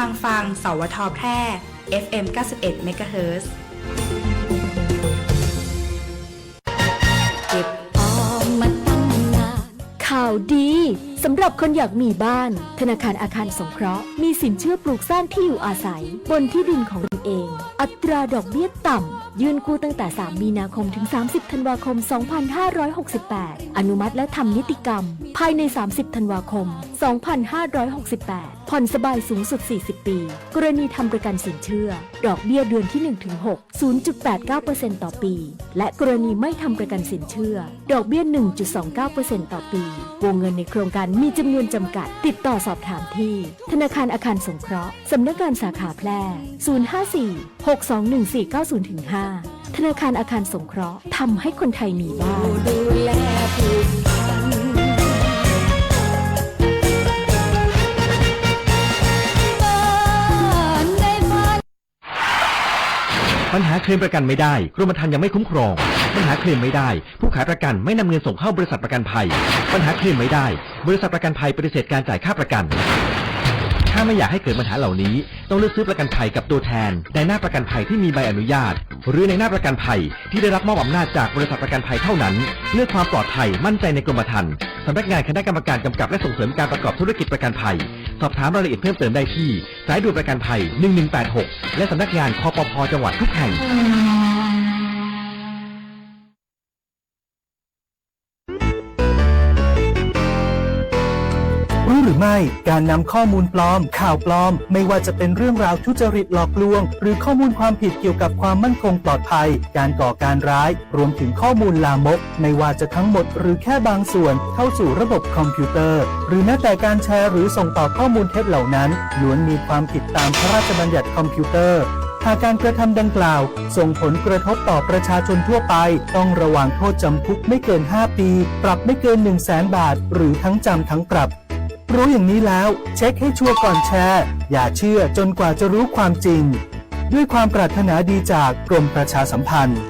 ลังฟังสวทแพร่ FM 91 MHz เก็บออมมาตั้งนานข่าวดีสำหรับคนอยากมีบ้านธนาคารอาคารสงเคราะห์มีสินเชื่อปลูกสร้างที่อยู่อาศัยบนที่ดินของตนเองอัตราดอกเบี้ยต่ำยื่นกู้ตั้งแต่3มีนาคมถึง30ธันวาคม2568อนุมัติและทำนิติกรรมภายใน30ธันวาคม2568ผ่อนสบายสูงสุด40ปีกรณีทำประกันสินเชื่อดอกเบี้ยเดือนที่ 1-6 0.89% ต่อปีและกรณีไม่ทำประกันสินเชื่อดอกเบี้ย 1.29% ต่อปีวงเงินในโครงการมีจำนวนจำกัดติดต่อสอบถามที่ธนาคารอาคารสงเคราะห์สำนักงานสาขาแพร่054-621-490-5ธนาคารอาคารสงเคราะห์ทำให้คนไทยมีบ้านดูแลผูกพันปัญหาเคลมประกันไม่ได้กรมธรรม์ยังไม่คุ้มครองปัญหาเคลมไม่ได้ผู้ขายประกันไม่นำเงินส่งเข้าบริษัทประกันภัยปัญหาเคลมไม่ได้บริษัทประกันภัยปฏิเสธการจ่ายค่าประกันถ้าไม่อยากให้เกิดปัญหาเหล่านี้ต้องเลือกซื้อประกันภัยกับตัวแทนในหน้าประกันภัยที่มีใบอนุญาตหรือในหน้าประกันภัยที่ได้รับมอบอำนาจจากบริษัทประกันภัยเท่านั้นเลือกความปลอดภัยมั่นใจในกรมธรรม์สำนักงานคณะกรรมการกำกับและส่งเสริมการประกอบธุรกิจประกันภัยสอบถามรายละเอียดเพิ่มเติมได้ที่สายด่วนประกันภัย1186และสำนักงานคปภ.จังหวัดทุกแห่งรู้หรือไม่การนำข้อมูลปลอมข่าวปลอมไม่ว่าจะเป็นเรื่องราวทุจริตหลอกลวงหรือข้อมูลความผิดเกี่ยวกับความมั่นคงปลอดภัยการก่อการร้ายรวมถึงข้อมูลลามกไม่ว่าจะทั้งหมดหรือแค่บางส่วนเข้าสู่ระบบคอมพิวเตอร์หรือแม้แต่การแชร์หรือส่งต่อข้อมูลเท็จเหล่านั้นล้วนมีความผิดตามพระราชบัญญัติคอมพิวเตอร์หากการกระทำดังกล่าวส่งผลกระทบต่อประชาชนทั่วไปต้องระวังโทษจำคุกไม่เกิน5ปีปรับไม่เกิน 100,000 บาทหรือทั้งจำทั้งปรับรู้อย่างนี้แล้วเช็คให้ชัวร์ก่อนแชร์อย่าเชื่อจนกว่าจะรู้ความจริงด้วยความปรารถนาดีจากกรมประชาสัมพันธ์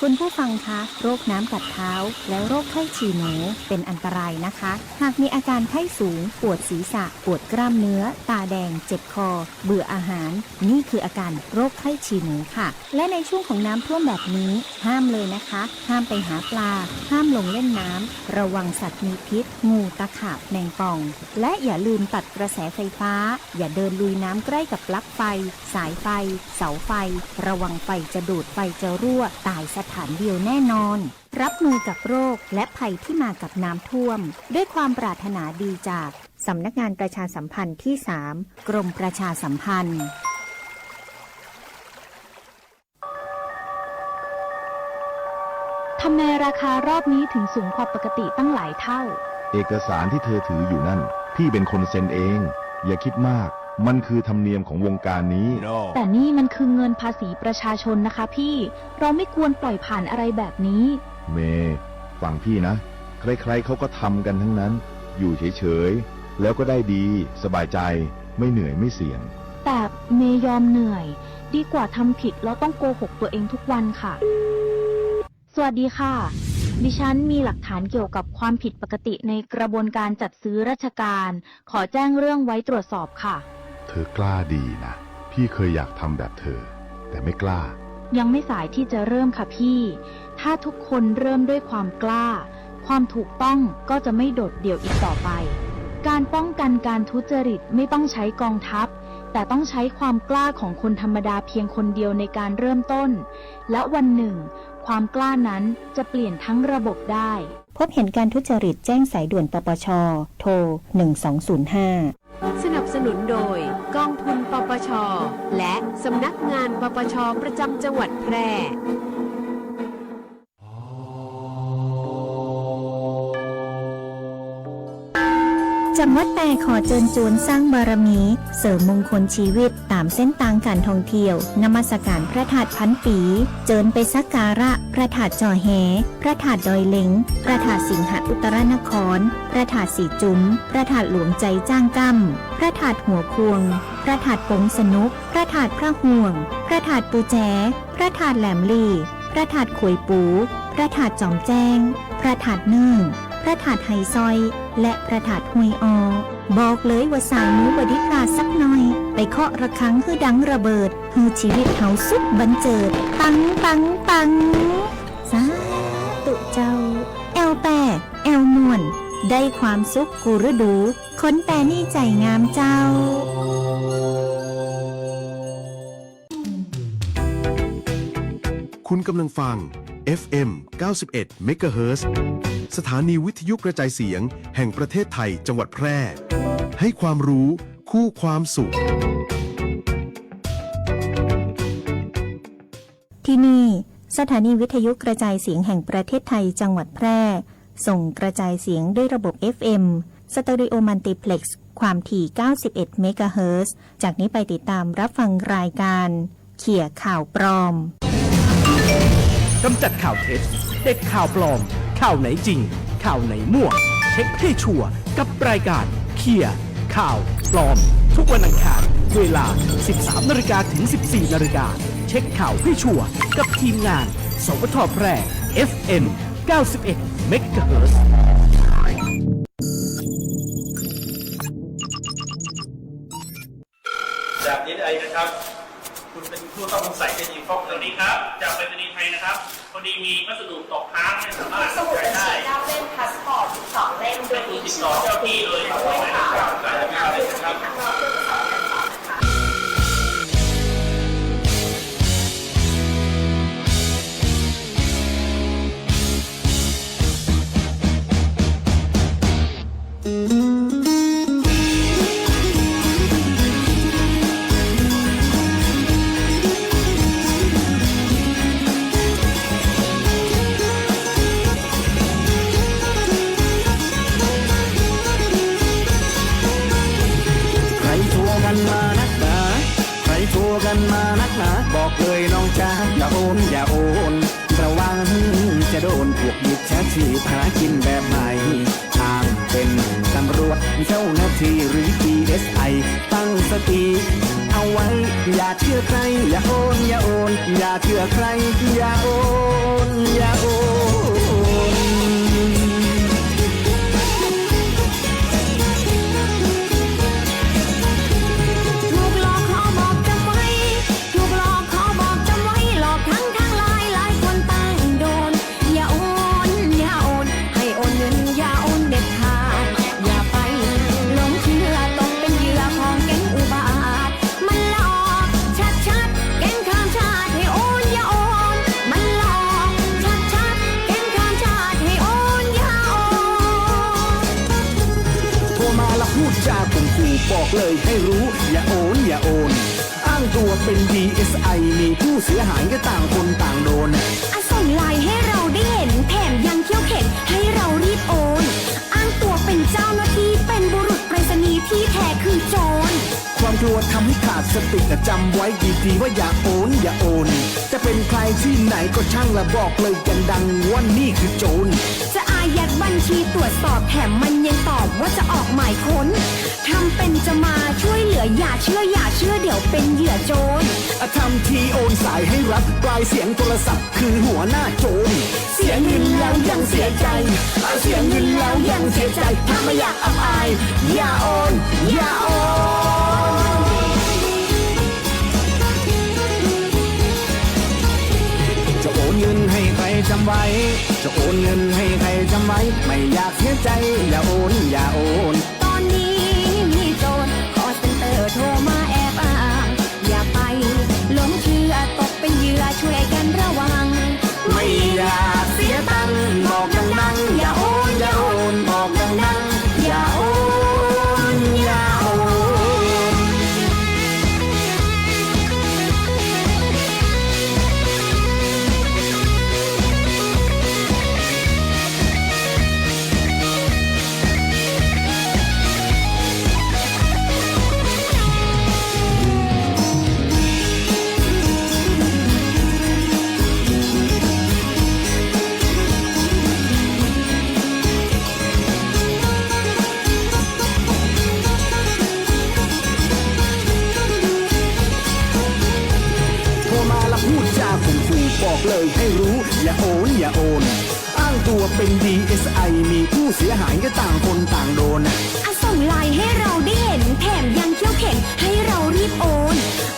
คุณผู้ฟังคะโรคน้ำกัดเท้าและโรคไข้ฉี่หนูเป็นอันตรายนะคะหากมีอาการไข้สูงปวดศีรษะปวดกล้ามเนื้อตาแดงเจ็บคอเบื่ออาหารนี่คืออาการโรคไข้ฉี่หนูค่ะและในช่วงของน้ำท่วมแบบนี้ห้ามเลยนะคะห้ามไปหาปลาห้ามลงเล่นน้ำระวังสัตว์มีพิษงูตะขาบแมงป่องและอย่าลืมตัดกระแสไฟฟ้าอย่าเดินลุยน้ำใกล้กับปลั๊กไฟสายไฟเสาไฟระวังไฟจะดูดไฟจะรั่วตายสถานเดียวแน่นอนรับมือกับโรคและภัยที่มากับน้ำท่วมด้วยความปรารถนาดีจากสำนักงานประชาสัมพันธ์ที่ 3 กรมประชาสัมพันธ์ทำไมราคารอบนี้ถึงสูงกว่าปกติตั้งหลายเท่าเอกสารที่เธอถืออยู่นั่นพี่เป็นคนเซ็นเองอย่าคิดมากมันคือธรรมเนียมของวงการนี้ แต่นี่มันคือเงินภาษีประชาชนนะคะพี่เราไม่ควรปล่อยผ่านอะไรแบบนี้เมย์ฟังพี่นะใครๆเขาก็ทำกันทั้งนั้นอยู่เฉยๆแล้วก็ได้ดีสบายใจไม่เหนื่อยไม่เสี่ยงแต่เมย์ยอมเหนื่อยดีกว่าทำผิดแล้วต้องโกหกตัวเองทุกวันค่ะสวัสดีค่ะดิฉันมีหลักฐานเกี่ยวกับความผิดปกติในกระบวนการจัดซื้อราชการขอแจ้งเรื่องไว้ตรวจสอบค่ะเธอกล้าดีนะพี่เคยอยากทำแบบเธอแต่ไม่กล้ายังไม่สายที่จะเริ่มค่ะพี่ถ้าทุกคนเริ่มด้วยความกล้าความถูกต้องก็จะไม่โดดเดี่ยวอีกต่อไปการป้องกันการทุจริตไม่ต้องใช้กองทัพแต่ต้องใช้ความกล้าของคนธรรมดาเพียงคนเดียวในการเริ่มต้นและวันหนึ่งความกล้านั้นจะเปลี่ยนทั้งระบบได้พบเห็นการทุจริตแจ้งสายด่วนปปชโทร1205สนับสนุนโดยกองทุนปปชและสำนักงานปปชประจำจังหวัดแพร่จำวัดแต่ขอเจิญจวนสร้างบารมีเสริมมงคลชีวิตตามเส้นทางการท่องเที่ยวนมัสการพระธาตุพันปีเจิญไปสักการะพระธาตุจอแหพระธาตุดอยเหล็งพระธาตุสิงหอุตรนครพระธาตุสีจุ้มพระธาตุหลวงใจจ้างกั้มพระธาตุหัวควงพระธาตุปงสนุกพระธาตุพระห่วงพระธาตุปูแจพระธาตุแหลมลี่พระธาตุขวยปูพระธาตุจอมแจ้งพระธาตุเนื่อง พระถาดไหซอย และพระถาดหวยออบอกเลยว่าสายมูบไดิพลาดสักหน่อย ไปเคาะระฆังฮือดังระเบิดฮือชีวิตเฮาสุดบันเจิดปังปังปังสาตุเจ้า แอลแปะแอลมวน ได้ความสุขกูฤดูคนแต่นี่ใจงามเจ้า คุณกำลังฟัง FM 91 MHz สถานีวิทยุกระจายเสียงแห่งประเทศไทยจังหวัดแพร่ ให้ความรู้คู่ความสุข ที่นี่สถานีวิทยุกระจายเสียงแห่งประเทศไทยจังหวัดแพร่ ส่งกระจายเสียงด้วยระบบ FM สเตอริโอมัลติเพล็กซ์ความถี่ 91 เมกะเฮิรตซ์ จากนี้ไปติดตามรับฟังรายการเขี่ยข่าวปลอมกำจัดข่าวเท็จเด็ดข่าวปลอมข่าวไหนจริงข่าวไหนมั่วเช็คให้ชัวร์กับรายการเขี่ยข่าวปลอมทุกวันอังคารเวลา 13:00 นถึง 14:00 นเช็คข่าวให้ชัวร์กับทีมงานสวทแพร่ FM 91 เมกะเฮิรตซ์จากนี้ไอนะครับคุณเป็นผู้ต้องสงสัยคดีฟอกเงินนี้ครับจากไปรษณีย์ไทยนะครับพอดีมีพัสดุตกค้างไม่สามารถจ่ายได้9 เล่มพาสปอร์ต12 เล่มโดยติดต่อเจ้าที่เลยด้วยค่ะครับบอกเลยน้องจ้าอย่าโอนอย่าโอนระวังจะโดนพวกมิจฉาชีพหากินแบบใหม่อ้างเป็นตำรวจเจ้าหน้าที่หรือ DSI ตั้งสติเอาไว้อย่าเชื่อใครอย่าโอนอย่าโอนอย่าเชื่อใครอย่าโอนอย่าโอนบอกเลยให้รู้อย่าโอนอย่าโอนอ้างตัวเป็น DSI มีผู้เสียหายก็ต่างคนต่างโดนส่งไลน์ให้เราได้เห็นแถมยังเขี้ยวเข็นให้เรารีบโอนอ้างตัวเป็นเจ้าหน้าที่เป็นบุรุษไปรษณีย์ที่แท้คือโจรความกลัวทำให้ขาดสติจำไว้ดีๆว่าอย่าโอนอย่าโอนจะเป็นใครที่ไหนก็ช่างละบอกเลยกันดังว่านี่คือโจรจะอายัดบัญชีตรวจสอบแถมมันยังตอบว่าจะออกหมายค้นทำเป็นจะมาช่วยเหลืออย่าเชื่อเดี๋ยวเป็นเหยื่อโจรทำทีโอนสายให้รับปลายเสียงโทรศัพท์คือหัวหน้าโจรเสียเงินแล้วยังเสียใจเสียเงินแล้วยังเสียใจถ้าไม่อยากอับอายอย่าโอนอย่าโอนจะโอนเงินให้ใครจำไว้จะโอนเงินให้ใครจำไว้ไม่อยากเสียใจอย่าโอนอย่าโอนตอนนี้มีโจรคอเซ็นเตอร์โทรมาแอบอ้างอย่าไปหลงเชื่อตกเป็นเหยื่อช่วยกันระวังไม่อยากเสียตังค์บอกดังๆอย่าโอนอย่าโอนบอกดังๆอย่าโอนอย่าโอนบอกเลยให้รู้อย่าโอนอย่าโอนอ้าง ตัวเป็น DSI มีผู้เสียหายก็ต่างคนต่างโดน ส่งไลน์ให้เราได้เห็นแถมยังเขี้ยวเข็นให้เรารีบโอน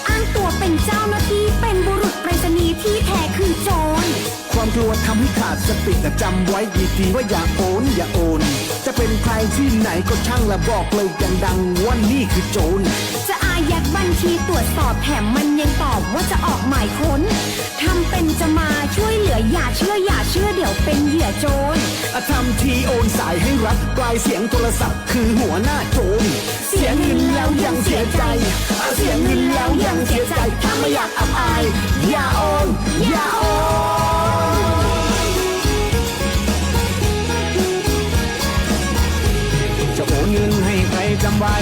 อ้างตัวเป็นเจ้าหน้าที่เป็นบุรุษไปรษณีย์ที่แท้คือโจรความกลัวทำให้ขาดสติแต่จำไว้ดีๆว่าอย่าโอนอย่าโอน จะเป็นใครที่ไหนก็ช่างละบอกเลยอย่างดังว่านี่คือโจรจะอายัดบัญชีตรวจสอบแถมมันยังตอบว่าจะออกหมายค้นทำเป็นจะมาช่วยเหลืออย่าเชื่อเดี๋ยวเป็นเหยื่อโจรทำทีโอนสายให้รัฐปลายเสียงโทรศัพท์คือหัวหน้าโจรเสียเงินแล้วยังเสียใจเสียเงินแล้วยังเสียใจถ้าไม่อยากอับอายอย่าโอนอย่าโอนจะโอนเงินให้ใครจำไว้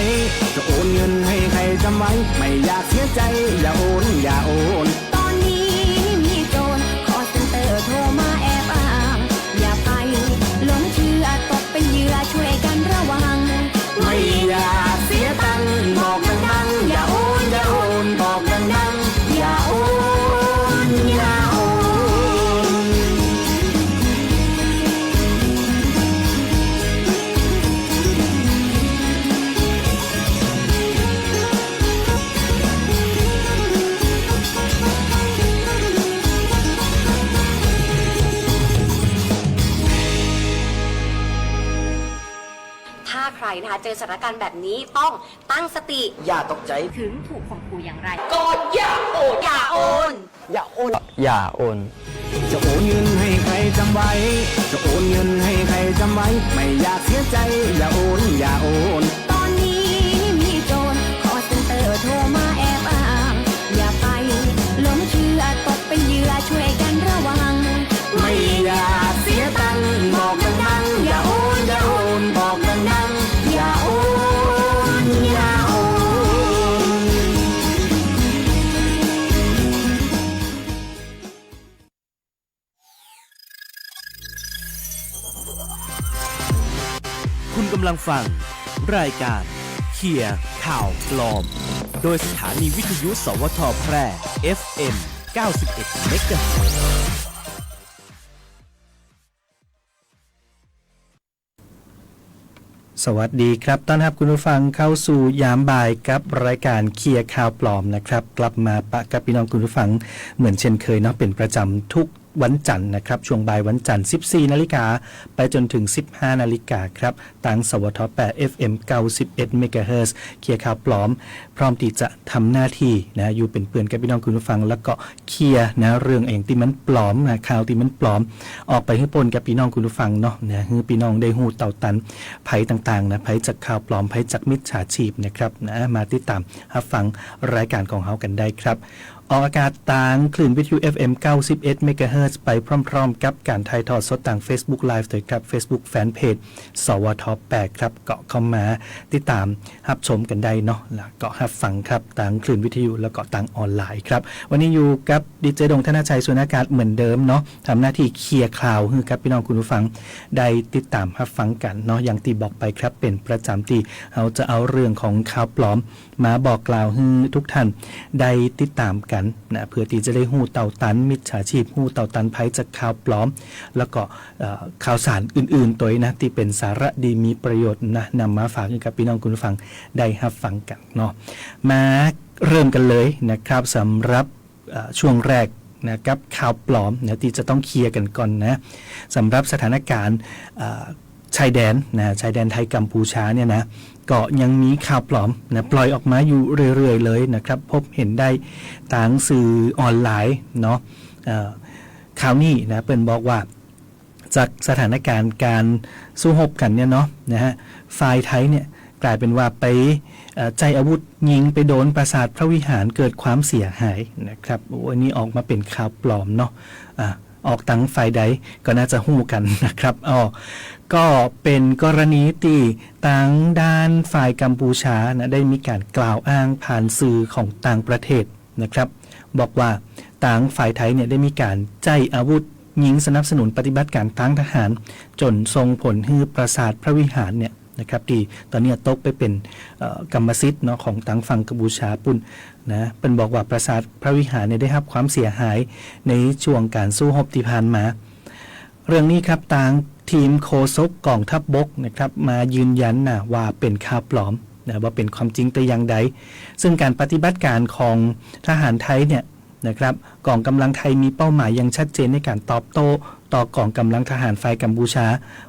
จะโอนเงินให้ใครจำไว้ไม่อยากเสียใจอย่าโอนอย่าโอนตอนนี้มีโจรคอลเซ็นเตอร์โทรมาแอบอ้างอย่าไปหลงเชื่อตกเป็นเหยื่อช่วยกันระวังไม่อยากเสียตังค์บอกดังๆอย่าโอนอย่าโอนบอกดังๆอย่าโอนอย่าโอนถ้าใครนะคะเจอสถานการณ์แบบนี้ต้องตั้งสติอย่าตกใจถึงถูกข่มขู่อย่างไรก็อย่าโอนอย่าโอนอย่าโอนอย่าโอนจะโอนเงินให้ใครจำไว้จะโอนเงินให้ใครจำไว้ไม่อยากเสียใจอย่าโอนอย่าโอนตอนนี้มีโจรคอลเซ็นเตอร์โทรมาแอบอ้างอย่าไปหลงเชื่อตกเป็นเหยื่อช่วยกันระวังไม่อยากเสียตังค์บอกดังๆอย่าโอนอย่าโอนบอกดังๆอย่าโอนอย่าโอนคุณกำลังฟังรายการเคลียร์ข่าวปลอมโดยสถานีวิทยุสวทแพร่ FM 91 เมกะเฮิรตซ์สวัสดีครับต้อนรับคุณผู้ฟังเข้าสู่ยามบ่ายกับรายการเคลียร์ข่าวปลอมนะครับกลับมาปะกับพี่น้องคุณผู้ฟังเหมือนเช่นเคยเนาะเป็นประจำทุกวันจันทร์นะครับช่วงบ่ายวันจันทร์ 14 นาฬิกาไปจนถึง 15 นาฬิกาครับทางสวท8 FM 91 เมกะเฮิรตซ์เคลียร์ข่าวปลอมพร้อมที่จะทำหน้าที่นะอยู่เป็นเพื่อนกับพี่น้องคุณผู้ฟังแล้วก็เคลียร์นะเรื่องเองที่มันปลอมนะข่าวที่มันปลอมออกไปให้ปนกับพี่น้องคุณผู้ฟังเนาะนะให้พี่น้องได้หูเต่าตันภัยต่างๆนะภัยจากข่าวปลอมภัยจากมิจฉาชีพนะครับนะมาติดตามรับฟังรายการของเฮากันได้ครับออกอากาศทางคลื่นวิทยุ FM 91 เมกะเฮิรตซ์ไปพร้อมๆกับการถ่ายทอดสดทาง Facebook Live โดยครับ Facebook Fanpage สวท8ครับเกาะเข้ามาติดตามรับชมกันได้เนาะแล้วก็รับฟังครับทางคลื่นวิทยุแล้วก็ทางออนไลน์ครับวันนี้อยู่กับดีเจดงธนชัยสุนากาศเหมือนเดิมเนาะทำหน้าที่เคลียร์ข่าวให้กับพี่น้องคุณผู้ฟังได้ติดตามรับฟังกันเนาะอย่างที่บอกไปครับเป็นประจำที่เราจะเอาเรื่องของข่าวปลอมมาบอกกล่าวให้ทุกท่านได้ติดตามกันนะเพื่อที่จะได้หูเต่าตันมิจฉาชีพหูเต่าตันภัยจากข่าวปลอมแล้วก็ข่าวสารอื่นๆตัวนะที่เป็นสาระดีมีประโยชน์นะนำมาฝากให้กับพี่น้องคุณผู้ฟังได้รับฟังกันเนาะมาเริ่มกันเลยนะครับสำหรับช่วงแรกนะครับข่าวปลอมนะที่จะต้องเคลียร์กันก่อนนะสำหรับสถานการณ์ชายแดนนะชายแดนไทยกัมพูชาเนี่ยนะก็ยังมีข่าวปลอมนะปล่อยออกมาอยู่เรื่อยๆเลยนะครับพบเห็นได้ทางสื่อออนไลน์เนาะข่าวนี้นะเป็นบอกว่าจากสถานการณ์การสู้รบกันเนี่ยเนาะนะฮะฝ่ายไทยเนี่ยกลายเป็นว่าไปใจอาวุธยิงไปโดนปราสาทพระวิหารเกิดความเสียหายนะครับวันนี้ออกมาเป็นข่าวปลอมเนาะออกตั้งฝ่ายใดก็น่าจะหู้กันนะครับก็เป็นกรณีที่ต่างด้านฝ่ายกัมพูชานะได้มีการกล่าวอ้างผ่านสื่อของต่างประเทศนะครับบอกว่าต่างฝ่ายไทยเนี่ยได้มีการใจอาวุธยิงสนับสนุนปฏิบัติการทางทหารจนส่งผลให้ปราสาทพระวิหารเนี่ยนะครับที่ตอนนี้ตกไปเป็นกรรมสิทธิ์เนาะของทางฝั่งกัมพูชาปุ่นนะเป็นบอกว่าปราสาทพระวิหารเนี่ยได้รับความเสียหายในช่วงการสู้รบที่ผ่านมา เรื่องนี้ครับทางทีมโฆษกกองทัพบกนะครับมายืนยันนะว่าเป็นข่าวปลอมนะว่าเป็นความจริงแต่อย่างใดซึ่งการปฏิบัติการของทหารไทยเนี่ยนะครับกองกำลังไทยมีเป้าหมายอย่างชัดเจนในการตอบโต้ต่อกองกำลังทหารฝ่ายกัมพูชา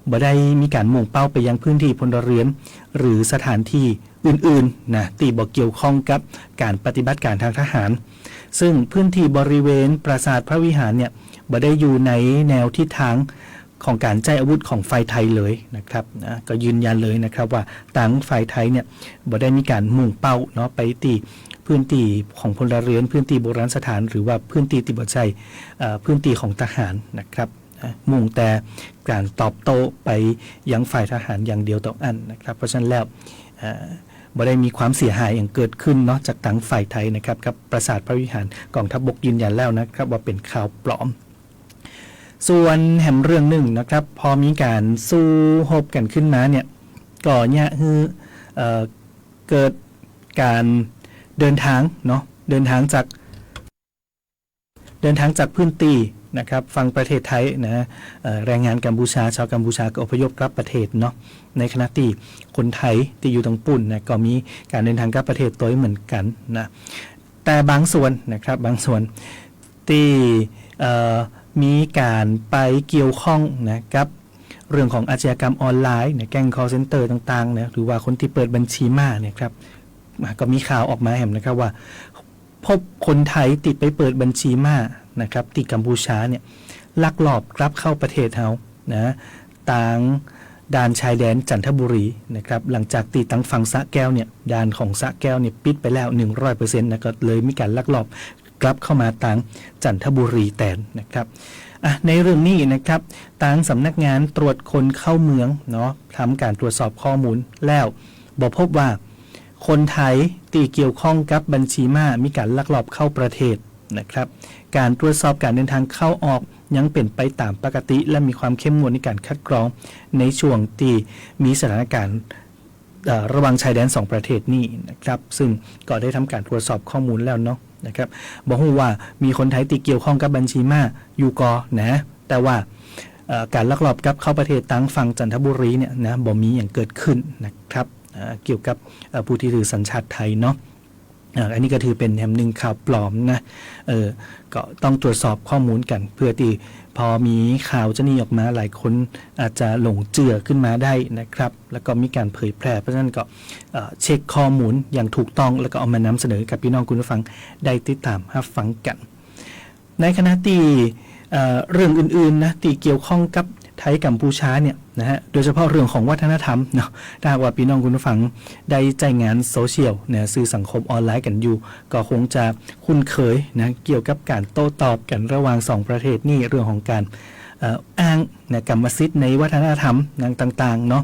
บ่ได้มีการมุ่งเป้าไปยังพื้นที่พลเรือนหรือสถานที่อื่นๆนะที่บ่เกี่ยวข้องกับการปฏิบัติการทางทหารซึ่งพื้นที่บริเวณปราสาทพระวิหารเนี่ยบ่ได้อยู่ในแนวทิศทางของการใช้อาวุธของฝ่ายไทยเลยนะครับนะก็ยืนยันเลยนะครับว่าทางฝ่ายไทยเนี่ยบ่ได้มีการมุ่งเป้าเนาะไปที่พื้นที่ของพลเรือนพื้นที่โบราณสถานหรือว่าพื้นที่ที่บ่ใช่พื้นที่ของทหารนะครับมุ่งแต่การตอบโต้ไปยังฝ่ายทหารอย่างเดียวต่ออันนะครับเพราะฉะนั้นแล้วบ่ได้มีความเสียหายอย่างเกิดขึ้นเนาะจากทางฝ่ายไทยนะครับกับปราสาทพระวิหารกองทัพบกยืนยันแล้วนะครับว่าเป็นข่าวปลอมส่วนแหมเรื่องหนึ่งนะครับพอมีการสู้รบกันขึ้นมาเนี่ยก็เนี่ยคือเกิดการเดินทางเนาะเดินทางจากพื้นที่นะครับฝั่งประเทศไทยนะแรงงานกัมพูชาชาวกัมพูชาก็อพยพกลับประเทศเนาะในขณะที่คนไทยที่อยู่ตรงปุ่นนะก็มีการเดินทางกลับประเทศตัวเหมือนกันนะแต่บางส่วนนะครับบางส่วนที่มีการไปเกี่ยวข้องนะครับเรื่องของอาชญากรรมออนไลน์เนี่ยแก๊ง call center ต่างๆนะหรือว่าคนที่เปิดบัญชีม้าเนี่ยครับก็มีข่าวออกมาแหมนะครับว่าพบคนไทยติดไปเปิดบัญชีม้านะครับที่กัมพูชาเนี่ยลักลอบกลับเข้าประเทศเฮานะต่างด่านชายแดนจันทบุรีนะครับหลังจากตีตั้งฝั่งสระแก้วเนี่ยด่านของสระแก้วเนี่ยปิดไปแล้ว 100% นะก็เลยมีการลักลอบกลับเข้ามาทางจันทบุรีแทนนะครับในเรื่องนี้นะครับทางสำนักงานตรวจคนเข้าเมืองเนาะทำการตรวจสอบข้อมูลแล้วบอกพบว่าคนไทยที่เกี่ยวข้องกับบัญชีม้ามีการลักลอบเข้าประเทศนะครับการตรวจสอบการเดินทางเข้าออกยังเป็นไปตามปกติและมีความเข้มงวดในการคัดกรองในช่วงที่มีสถานการณ์ระหว่างชายแดน2ประเทศนี้นะครับซึ่งก็ได้ทำการตรวจสอบข้อมูลแล้วเนาะนะครับบอกว่ามีคนไทยที่เกี่ยวข้องกับบัญชีม้าอยู่กอนะแต่ว่าการลักลอบกลับเข้าประเทศตั้งฝั่งจันทบุรีเนี่ยนะบ่มีอย่างเกิดขึ้นนะครับเกี่ยวกับผู้ที่ถือสัญชาติไทยเนาะอันนี้ก็ถือเป็นแหมหนึ่งข่าวปลอมนะก็ต้องตรวจสอบข้อมูลกันเพื่อที่พอมีข่าวจะนี้ออกมาหลายคนอาจจะหลงเชื่อขึ้นมาได้นะครับแล้วก็มีการเผยแพร่เพราะฉะนั้นก็เช็คข้อมูลอย่างถูกต้องแล้วก็เอามานำเสนอกับพี่น้องคุณผู้ฟังได้ติดตามรับฟังกันในขณะที่เรื่องอื่นๆนะที่เกี่ยวข้องกับไทยกัมพูชาเนี่ยนะฮะโดยเฉพาะเรื่องของวัฒนธรรมเนาะถ้าว่าพี่น้องคุณผู้ฟังได้ใจงานโซเชียลเนี่ยสื่อสังคมออนไลน์กันอยู่ก็คงจะคุ้นเคยนะเกี่ยวกับการโต้ตอบกันระหว่าง2ประเทศนี่เรื่องของการอ้างนะกรรมสิทธิ์ในวัฒนธรรมต่างๆเนาะ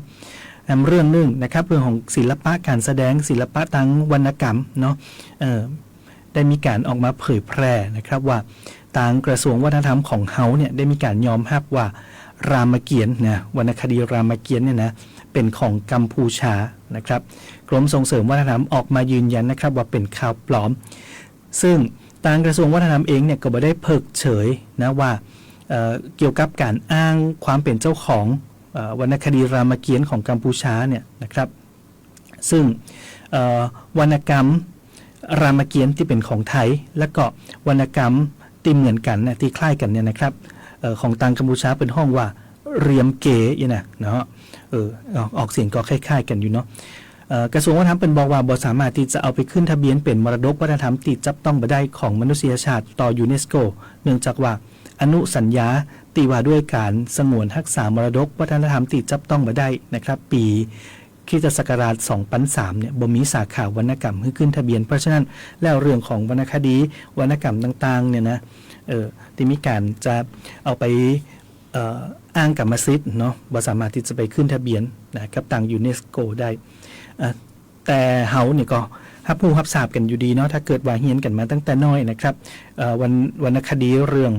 เรื่องนึงนะครับเรื่องของศิลปะการแสดงศิลปะทางวรรณกรรมเนาะได้มีการออกมาเผยแพร่นะครับว่าทางกระทรวงวัฒนธรรมของเฮาเนี่ยได้มีการยอมรับว่ารามเกียรติ์นะวรรณคดีรามเกียรติ์เนี่ยนะเป็นของกัมพูชานะครับกรมส่งเสริมวัฒนธรรมออกมายืนยันนะครับว่าเป็นข่าวปลอมซึ่งทางกระทรวงวัฒนธรรมเองเนี่ยก็ไม่ได้เพิกเฉยนะว่าเกี่ยวกับการอ้างความเป็นเจ้าของวรรณคดีรามเกียรติ์ของกัมพูชาเนี่ยนะครับซึ่งวรรณกรรมรามเกียรติ์ที่เป็นของไทยและก็วรรณกรรมที่เหมือนกันนะที่คล้ายกันเนี่ยนะครับของทางกัมพูชาเป็นห้องว่าเรียมเก๋เนี่ยนะเนาะออกเสียงก็คล้ายๆกันอยู่เนาะกระทรวงวัฒนธรรมเป็นบอกว่าบ่สามารถที่จะเอาไปขึ้นทะเบียนเป็นมรดกวัฒนธรรมที่จับต้องบ่ได้ของมนุษยชาติต่อยูเนสโกเนื่องจากว่าอนุสัญญาที่ว่าด้วยการสงวนรักษามรดกวัฒนธรรมที่จับต้องบ่ได้นะครับปีคริสตศักราช 2003 เนี่ยบ่มีสาขาวรรณกรรมขึ้นทะเบียนเพราะฉะนั้นแล้วเรื่องของวรรณคดีวรรณกรรมต่างๆเนี่ยนะที่มีการจะเอาไปอ้างกรรมสิทธิ์เนาะบ่สามารถที่จะไปขึ้นทะเบียนนะกับทางยูเนสโกได้แต่เฮาเนี่ยก็รับรู้รับทราบกันอยู่ดีเนาะถ้าเกิดว่าเฮียนกันมาตั้งแต่น้อยนะครับวรรณคดีเรื่อง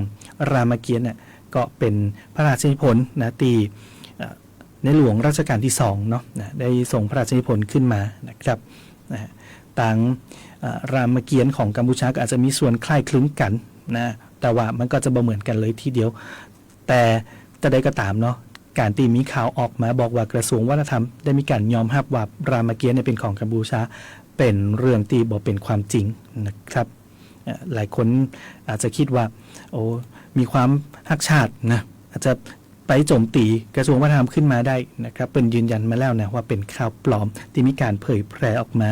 รามเกียรติ์เนี่ยก็เป็นพระราชนิพนธ์นะตีในหลวงรัชกาลที่2เนาะได้ส่งพระราชนิพนธ์ขึ้นมานะครับต่างรามเกียรติ์ของกัมพูชาก็อาจจะมีส่วนคล้ายคลึงกันนะแต่ว่ามันก็จะบ่เหมือนกันเลยทีเดียวแต่ แต่ใดก็ตามเนาะการตีมีข่าวออกมาบอกว่ากระทรวงวัฒนธรรมได้มีการยอมรับว่ารามเกียรติ์เนี่ยเป็นของกัมพูชาเป็นเรื่องที่บ่เป็นความจริงนะครับหลายคนอาจจะคิดว่าโอ้มีความฮักชาตินะอาจจะไปโจมตีกระทรวงวัฒนธรรมขึ้นมาได้นะครับเป็นยืนยันมาแล้วนะว่าเป็นข่าวปลอมที่มีการเผยแพร่ออกมา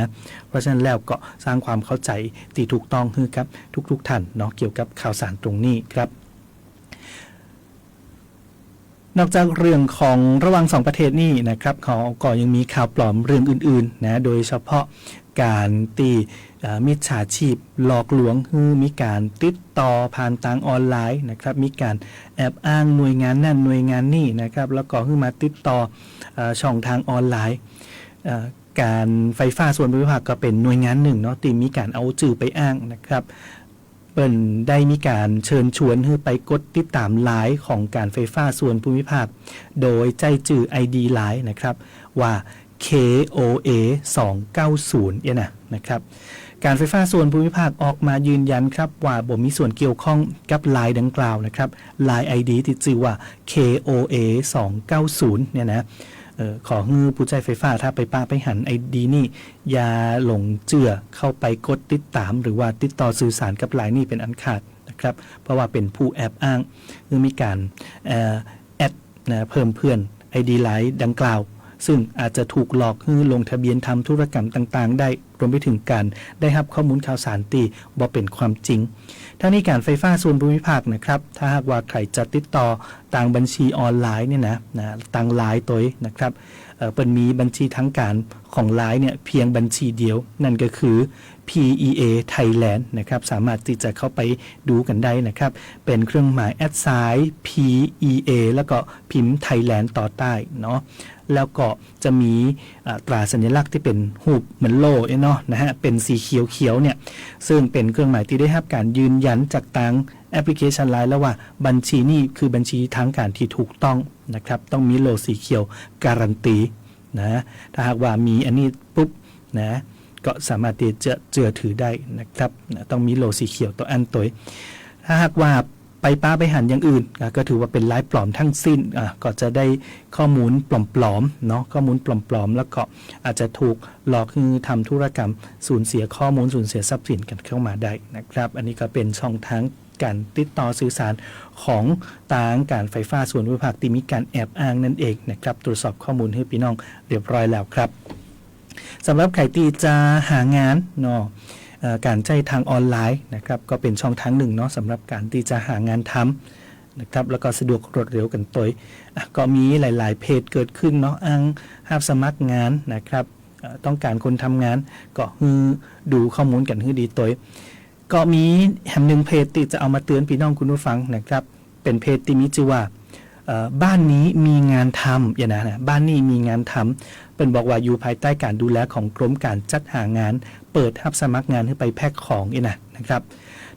เพราะฉะนั้นแล้วก็สร้างความเข้าใจที่ถูกต้องให้กับทุกท่านเนาะเกี่ยวกับข่าวสารตรงนี้ครับนอกจากเรื่องของระหว่าง2ประเทศนี่นะครับเขาก็ยังมีข่าวปลอมเรื่องอื่นๆนะโดยเฉพาะการตีมิจฉาชีพหลอกลวงคือมีการติดต่อผ่านทางออนไลน์นะครับมีการแอบอ้างหน่วยงานนั่นหน่วยงานนี่นะครับแล้วก็คือมาติดต่อช่องทางออนไลน์การไฟฟ้าส่วนภูมิภาคก็เป็นหน่วยงานหนึ่งเนาะที่มีการเอาชื่อไปอ้างนะครับเปิ้นได้มีการเชิญชวนให้ไปกดติดตามไลน์ของการไฟฟ้าส่วนภูมิภาคโดยใจจื่อ ID ไลน์นะครับว่า KOA 290เนี่ยนะครับการไฟฟ้าส่วนภูมิภาคออกมายืนยันครับว่าบ่มีส่วนเกี่ยวข้องกับไลน์ดังกล่าวนะครับไลน์ ID ที่ชื่อว่า KOA 290เนี่ยนะขอให้ผู้ใช้ไฟฟ้าถ้าไปป้าไปหัน ID นี่อย่าหลงเชื่อเข้าไปกดติดตามหรือว่าติดต่อสื่อสารกับไลน์นี่เป็นอันขาดนะครับเพราะว่าเป็นผู้แอบอ้างหรือมีการแอดเพิ่มเพื่อน ID ไลน์ดังกล่าวซึ่งอาจจะถูกหลอกให้ลงทะเบียนทำธุรกรรมต่างๆได้รวมไปถึงการได้รับข้อมูลข่าวสารที่บ่เป็นความจริงทั้งนี้การไฟฟ้าส่วนภูมิภาคนะครับถ้าหากว่าใครจะติดต่อต่างบัญชีออนไลน์เนี่ยนะต่างไลน์ตัวนะครับเป็นมีบัญชีทั้งการของไลน์เนี่ยเพียงบัญชีเดียวนั่นก็คือ PEA Thailand นะครับสามารถที่จะเข้าไปดูกันได้นะครับเป็นเครื่องหมาย@ PEA แล้วก็พิมพ์ Thailand ต่อใต้เนาะแล้วก็จะมีตราสัญลักษณ์ที่เป็นรูปเหมือนโล่เนาะนะฮะเป็นสีเขียวๆเนี่ยซึ่งเป็นเครื่องหมายที่ได้รับการยืนยันจากทางแอปพลิเคชันไลน์แล้วว่าบัญชีนี้คือบัญชีทางการที่ถูกต้องนะครับต้องมีโล่สีเขียวการันตีนะถ้าหากว่ามีอันนี้ปุ๊บนะก็สามารถที่จะเชื่อถือได้นะครับต้องมีโล่สีเขียวตัวอันตัวถ้าหากว่าไปป้าไปหันอย่างอื่นก็ถือว่าเป็นไลฟ์ปลอมทั้งสิ้นก็จะได้ข้อมูลปลอมๆเนาะข้อมูลปลอมๆแล้วก็อาจจะถูกหลอกคือทำธุรกรรมสูญเสียข้อมูลสูญเสียทรัพย์สินกันเข้ามาได้นะครับอันนี้ก็เป็นช่องทางการติดต่อสื่อสารของทางการไฟฟ้าส่วนภูมิภาคที่มีการแอบอ้างนั่นเองนะครับตรวจสอบข้อมูลให้พี่น้องเรียบร้อยแล้วครับสำหรับใครที่จะหางานเนาะการใช้ทางออนไลน์นะครับก็เป็นช่องทางหนึ่งเนาะสำหรับการที่จะหางานทำนะครับแล้วก็สะดวกรวดเร็วกันตัวก็มีหลายๆเพจเกิดขึ้นเนาะอ้างรับสมัครงานนะครับต้องการคนทำงานก็ดูข้อมูลกันให้ดีตัวก็มีแห่งหนึ่งเพจที่จะเอามาเตือนพี่น้องคุณผู้ฟังนะครับเป็นเพจที่มีชื่อว่าบ้านนี้มีงานทำอย่างนั้นนะบ้านนี้มีงานทำเป็นบอกว่าอยู่ภายใต้การดูแลของกรมการจัดหางานเปิดรับสมัครงานให้ไปแพ็คของนะครับ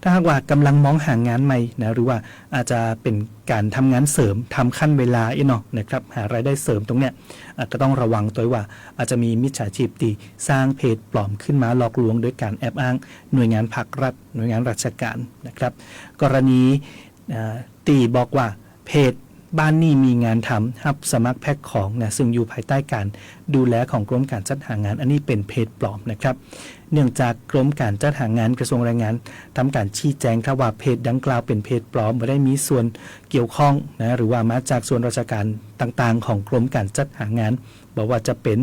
ถ้าหากว่ากำลังมองหางานใหม่นะหรือว่าอาจจะเป็นการทำงานเสริมทำขั้นเวลาเนาะนะครับหารายได้เสริมตรงเนี้ยก็ต้องระวังตัวว่าอาจจะมีมิจฉาชีพที่สร้างเพจปลอมขึ้นมาหลอกลวงโดยการแอบอ้างหน่วยงานภาครัฐหน่วยงานราชการนะครับกรณีตีบอกว่าเพจบ้านนี้มีงานทำรับสมัครแพ็คของนะซึ่งอยู่ภายใต้การดูแลของกรมการจัดหางานอันนี้เป็นเพจปลอมนะครับเนื่องจากกรมการจัดหางานกระทรวงแรงงานทำการชี้แจงครับว่าเพจดังกล่าวเป็นเพจปลอมไม่ได้มีส่วนเกี่ยวข้องนะหรือว่ามาจากส่วนราชการต่างๆของกรมการจัดหางานบอกว่าจะเป็น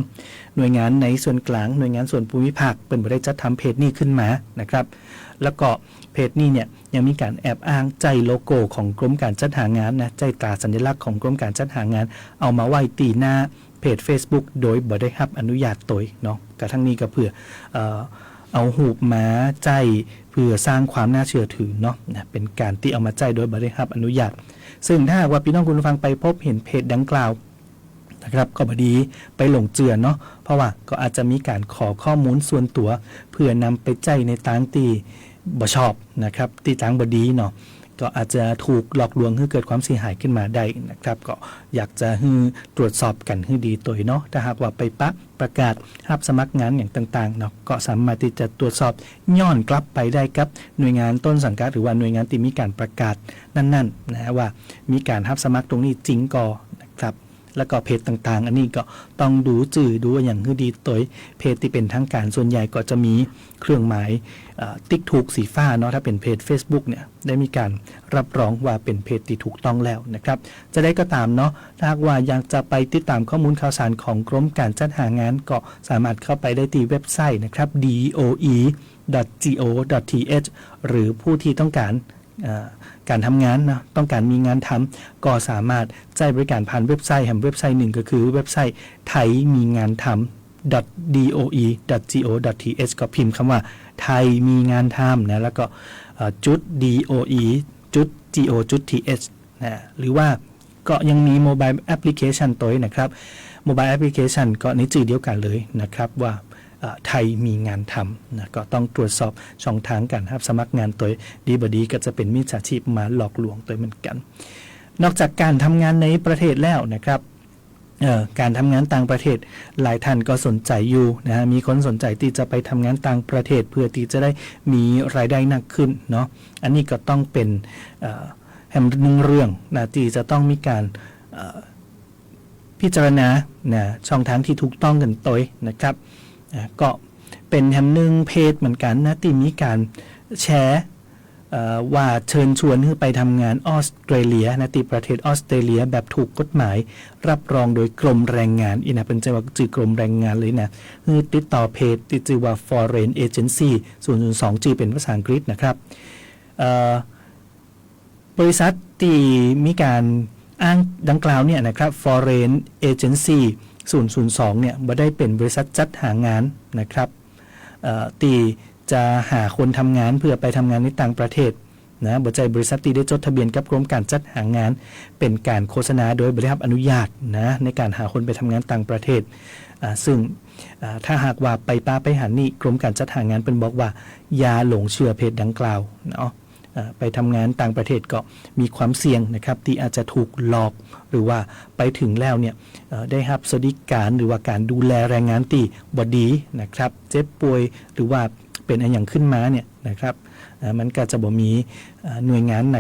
หน่วยงานในส่วนกลางหน่วยงานส่วนภูมิภาคเป็นไม่ได้จัดทำเพจนี้ขึ้นมานะครับแล้วก็เพจนี้เนี่ยยังมีการแอบอ้างใจโลโก้ของกรมการจัดหางานนะใจตราสัญลักษณ์ของกรมการจัดหางานเอามาไว้ตีหน้าเพจ Facebook โดยบ่ได้รับอนุญาตตัวเนาะกระทั่งนี้ก็เพื่อเอาหูปม้าใจเพื่อสร้างความน่าเชื่อถือเนาะเป็นการที่เอามาใจโดยบ่ได้รับอนุญาตซึ่งถ้าว่าพี่น้องคุณผู้ฟังไปพบเห็นเพจดังกล่าวนะครับก็บดีไปหลงเจือเนาะเพราะว่าก็อาจจะมีการขอข้อมูลส่วนตัวเพื่อนำไปใจในทางที่บ่ชอบนะครับที่ทางบดีเนาะ ก็อาจจะถูกหลอกลวงให้เกิดความเสียหายขึ้นมาได้นะครับก็อยากจะให้ตรวจสอบกันให้ดีตัวเนาะถ้าหากว่าไปประกาศรับสมัครงานอย่างต่างๆเนาะก็สามารถที่จะตรวจสอบย้อนกลับไปได้กับหน่วยงานต้นสังกัดหรือว่าหน่วยงานที่มีการประกาศนั่นๆนะว่ามีการรับสมัครตรงนี้จริงก่อนะครับแล้วก็เพจต่างๆอันนี้ก็ต้องดูดูอย่างให้ดีตัวเพจที่เป็นทางการส่วนใหญ่ก็จะมีเครื่องหมายติ๊กถูกสีฟ้าเนาะถ้าเป็นเพจ Facebook เนี่ยได้มีการรับรองว่าเป็นเพจที่ถูกต้องแล้วนะครับจะได้ก็ตามเนาะถ้าหากว่าอยากจะไปติดตามข้อมูลข่าวสารของกรมการจัดหางานก็สามารถเข้าไปได้ที่เว็บไซต์นะครับ doe.go.th หรือผู้ที่ต้องการทำงานนะต้องการมีงานทำก็สามารถใช้บริการผ่านเว็บไซต์แห่งเว็บไซต์หนึ่งก็คือเว็บไซต์ไทยมีงานทำ doe.go.th ก็พิมพ์คำว่าไทยมีงานทำนะแล้วก็จุด doe.go.th นะหรือว่าก็ยังมีโมบายแอปพลิเคชันตัวนะครับโมบายแอปพลิเคชันก็ในชื่อเดียวกันเลยนะครับว่าไทยมีงานทำนะก็ต้องตรวจสอบช่องทางการรับสมัครงานตัวดีบดีก็จะเป็นมิจฉาชีพมาหลอกลวงตัวเหมือนกัน นอกจากการทำงานในประเทศแล้วนะครับการทำงานต่างประเทศหลายท่านก็สนใจอยู่นะมีคนสนใจที่จะไปทำงานต่างประเทศเพื่อที่จะได้มีรายได้หนักขึ้นเนาะอันนี้ก็ต้องเป็นแห่งหนึ่งเรื่องนะที่จะต้องมีการพิจารณานะช่องทางที่ถูกต้องกันตัวนะครับก็เป็นแฮมหนึ่งเพจเหมือนกันนะที่มีการแชร์ว่าเชิญชวนให้ไปทำงานออสเตรเลียนะที่ประเทศออสเตรเลียแบบถูกกฎหมายรับรองโดยกรมแรงงานอีนะเป็นจังหวัดจื่อกรมแรงงานเลยนะคือติดต่อเพจที่ชื่อว่า Foreign Agency 002จื่อเป็นภาษาอังกฤษนะครับบริษัทที่มีการอ้างดังกล่าวเนี่ยนะครับ Foreign Agency 002เนี่ยบ่ได้เป็นบริษัทจัดหางานนะครับที่จะหาคนทำงานเพื่อไปทำงานในต่างประเทศนะบ่ใจบริษัทที่ได้จดทะเบียนกับกรมการจัดหางานเป็นการโฆษณาโดยบริษัทอนุญาตนะในการหาคนไปทำงานต่างประเทศซึ่งถ้าหากว่าไปหานี่กรมการจัดหางานเป็นบอกว่าอย่าหลงเชื่อเพจดังกล่าวเนาะไปทำงานต่างประเทศก็มีความเสี่ยงนะครับที่อาจจะถูกหลอกหรือว่าไปถึงแล้วเนี่ยได้รับสวัสดิการหรือว่าการดูแลแรงงานที่บ่ดีนะครับเจ็บป่วยหรือว่าเป็นอะไรอย่างขึ้นมาเนี่ยนะครับมันก็จะบ่มีหน่วยงานไหน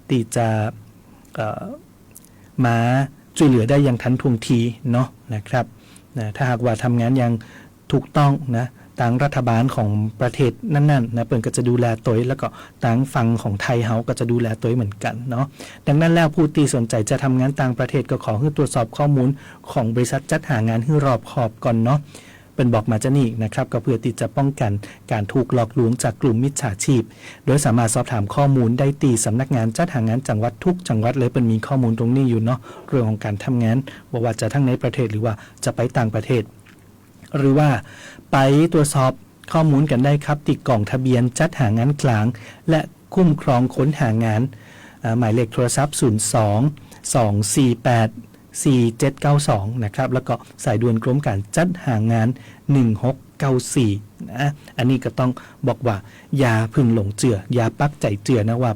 ที่จะมาช่วยเหลือได้อย่างทันท่วงทีเนาะนะครับถ้าหากว่าทำงานอย่างถูกต้องนะทางรัฐบาลของประเทศนั่นๆนะเปิ่นก็จะดูแลตัวแล้วก็ทางฝั่งของไทยเฮาก็จะดูแลตัวเหมือนกันเนาะดังนั้นแล้วผู้ที่สนใจจะทำงานต่างประเทศก็ขอให้ตรวจสอบข้อมูลของบริษัทจัดหางานให้รอบขอบก่อนเนาะเป็นบอกมาจะนี่นะครับก็เพื่อที่จะป้องกันการถูกหลอกลวงจากกลุ่มมิจฉาชีพโดยสามารถสอบถามข้อมูลได้ที่สำนักงานจัดหางานจังหวัดทุกจังหวัดเลยเป็นมีข้อมูลตรงนี้อยู่เนาะเรื่องของการทำงานบอกว่าจะทั้งในประเทศหรือว่าจะไปต่างประเทศหรือว่าไปตรวจสอบข้อมูลกันได้ครับติดกล่องทะเบียนจัดหางานกลางและคุ้มครองค้นหางานหมายเลขโทรศัพท์02 248 4792นะครับแล้วก็สายด่วนกรมการจัดหางาน1694นะอันนี้ก็ต้องบอกว่าอย่าพึงหลงเชื่ออย่าปักใจเชื่อนะว่า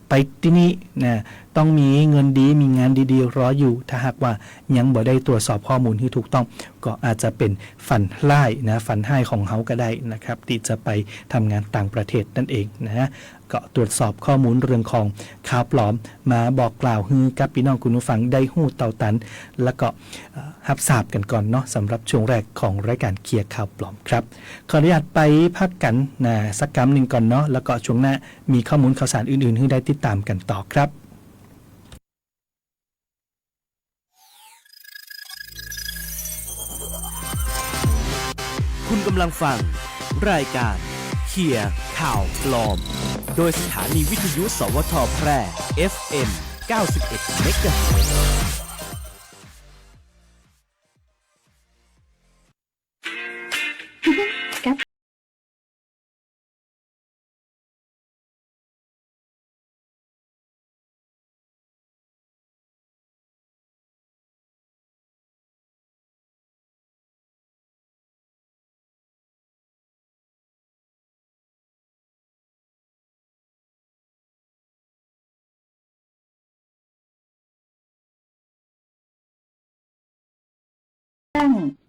ไปที่นี่นะต้องมีเงินดีมีงานดีๆรออยู่ถ้าหากว่ายังบ่ได้ตรวจสอบข้อมูลที่ถูกต้องก็อาจจะเป็นฝันร้ายนะฝันให้ของเฮาก็ได้นะครับที่จะไปทำงานต่างประเทศนั่นเองนะก็ตรวจสอบข้อมูลเรื่องของข่าวปลอมมาบอกกล่าวให้กับพี่น้องคุณผู้ฟังได้ฮู้เต่าตันแล้วก็รับทราบกันก่อนเนาะสำหรับช่วงแรกของรายการเคลียร์ข่าวปลอมครับขออนุญาตไปพักกันนะสักคำหนึ่งก่อนเนาะแล้วก็ช่วงหน้ามีข้อมูลข่าวสารอื่นๆให้ได้ติดตามกันต่อครับคุณกำลังฟังรายการเคลียร์ข่าวปลอมโดยสถานีวิทยุสวทแพร่ FM 91 เมกะเฮิรตซ์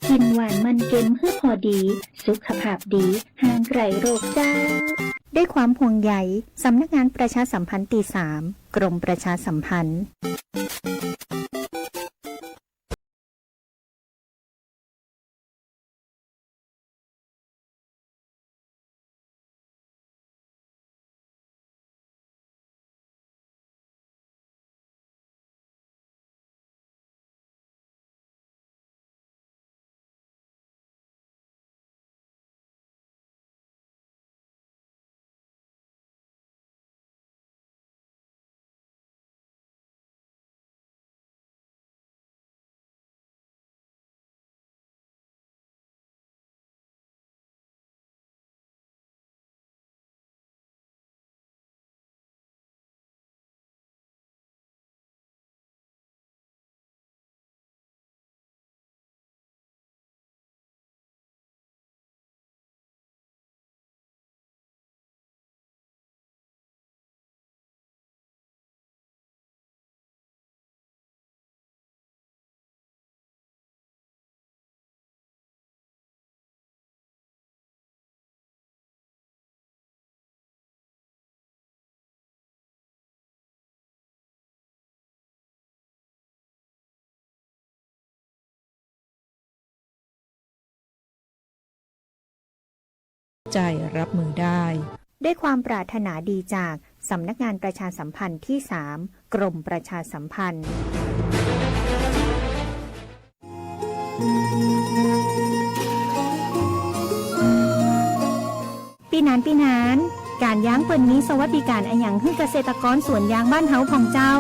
กินหวานมันเค็มเพื่อพอดี สุขภาพดีห่างไกลโรคเจ้าด้วยความห่วงใยสำนักงานประชาสัมพันธ์ตี3กรมประชาสัมพันธ์ใจรับมือได้ด้วยความปรารถนาดีจากสำนักงานประชาสัมพันธ์ที่3กรมประชาสัมพันธ์ปีนานการยางเปิ่นนี้สวัสดิการอันหยังให้เกษตรกรสวนยางบ้านเฮาของเจ้า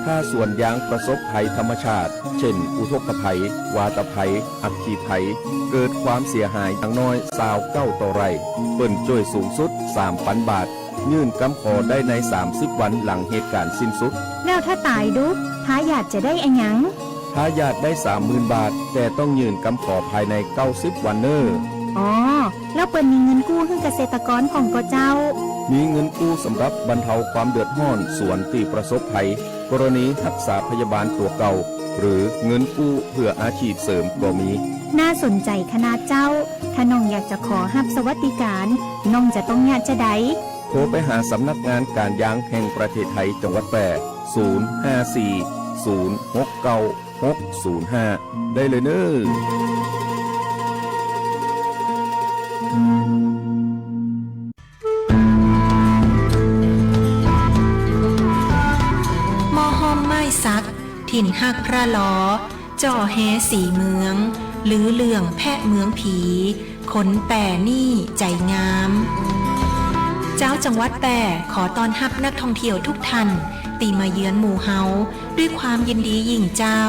ถ้าสวนยางประสบภัยธรรมชาติ เช่น อุทกภัย วาตภัย อัคคีภัย เกิดความเสียหายอย่างน้อย29ต่อไร่เปิ้นช่วยสูงสุด 3,000 บาท ยื่นกำขอได้ใน 30 วันหลังเหตุการณ์สิ้นสุด แล้วถ้าตายดุท้าญาติจะได้อันหยังท้าญาติได้ 30,000 บาท แต่ต้องยื่นกำขอภายใน90วันเนออ๋อแล้วเปิ้นมีเงินกู้ให้เกษตรกรของก็เจ้ามีเงินกู้สำหรับบรรเทาความเดือดร้อนสวนที่ประสบภัยกรณีรักษาพยาบาลตัวเก่าหรือเงินกู้เพื่ออาชีพเสริมก็มีน่าสนใจขนาดเจ้าถ้าน้องอยากจะขอรับสวัสดิการน้องจะต้องญาติจะใดโทรไปหาสำนักงานการยางแห่งประเทศไทยจังหวัดแพร่054 069 605 ได้เลยเน้อซักถิ่นหักพระล้อจ่อแฮสีเมืองหรือเลื่องแพะเมืองผีขนแป่นี่ใจงามเจ้าจังหวัดแป่ขอต้อนรับนักท่องเที่ยวทุกท่านตีมาเยือนหมู่เฮาด้วยความยินดียิ่งเจ้า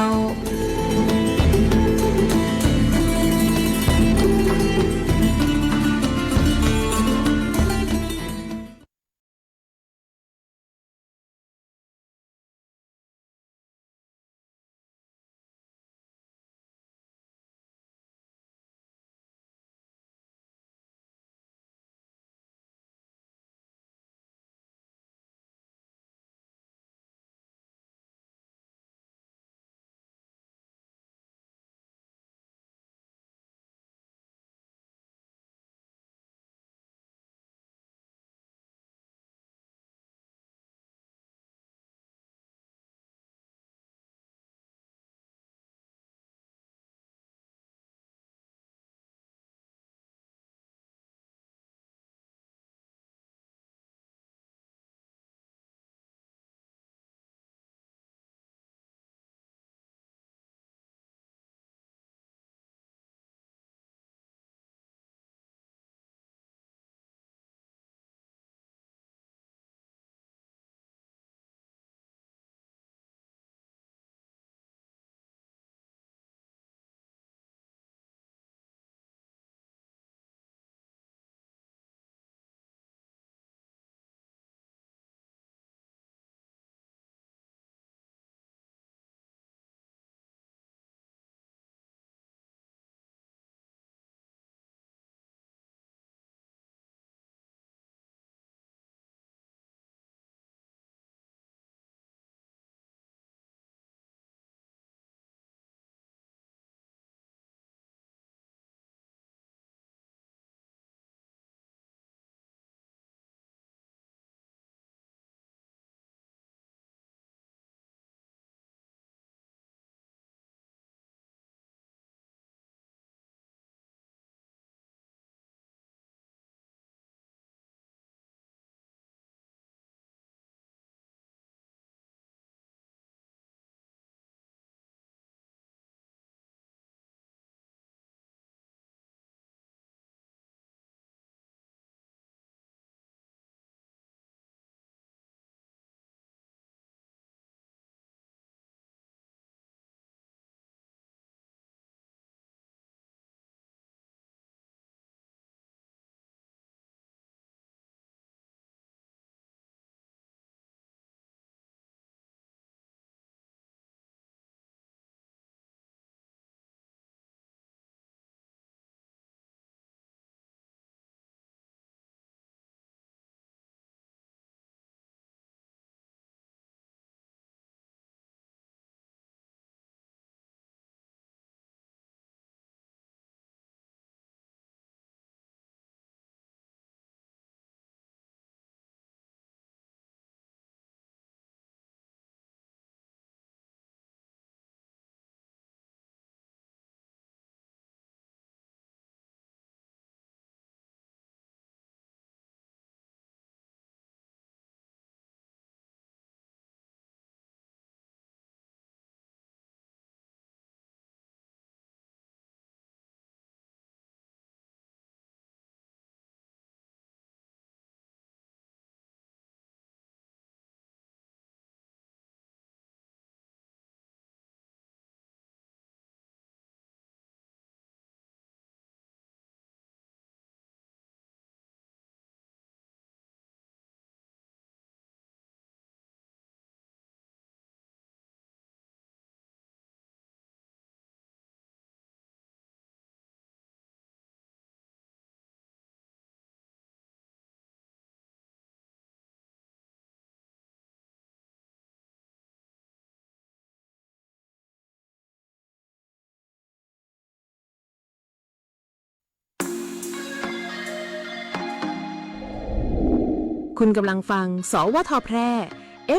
คุณกำลังฟังสวทแพร่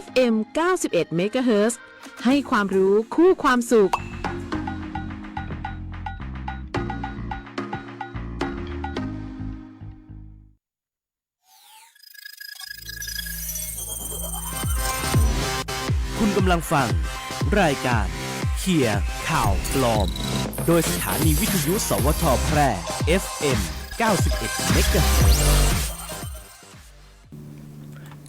FM 91 MHz ให้ความรู้คู่ความสุขคุณกำลังฟังรายการเคลียร์ข่าวปลอมโดยสถานีวิทยุสวทแพร่ FM 91 MHz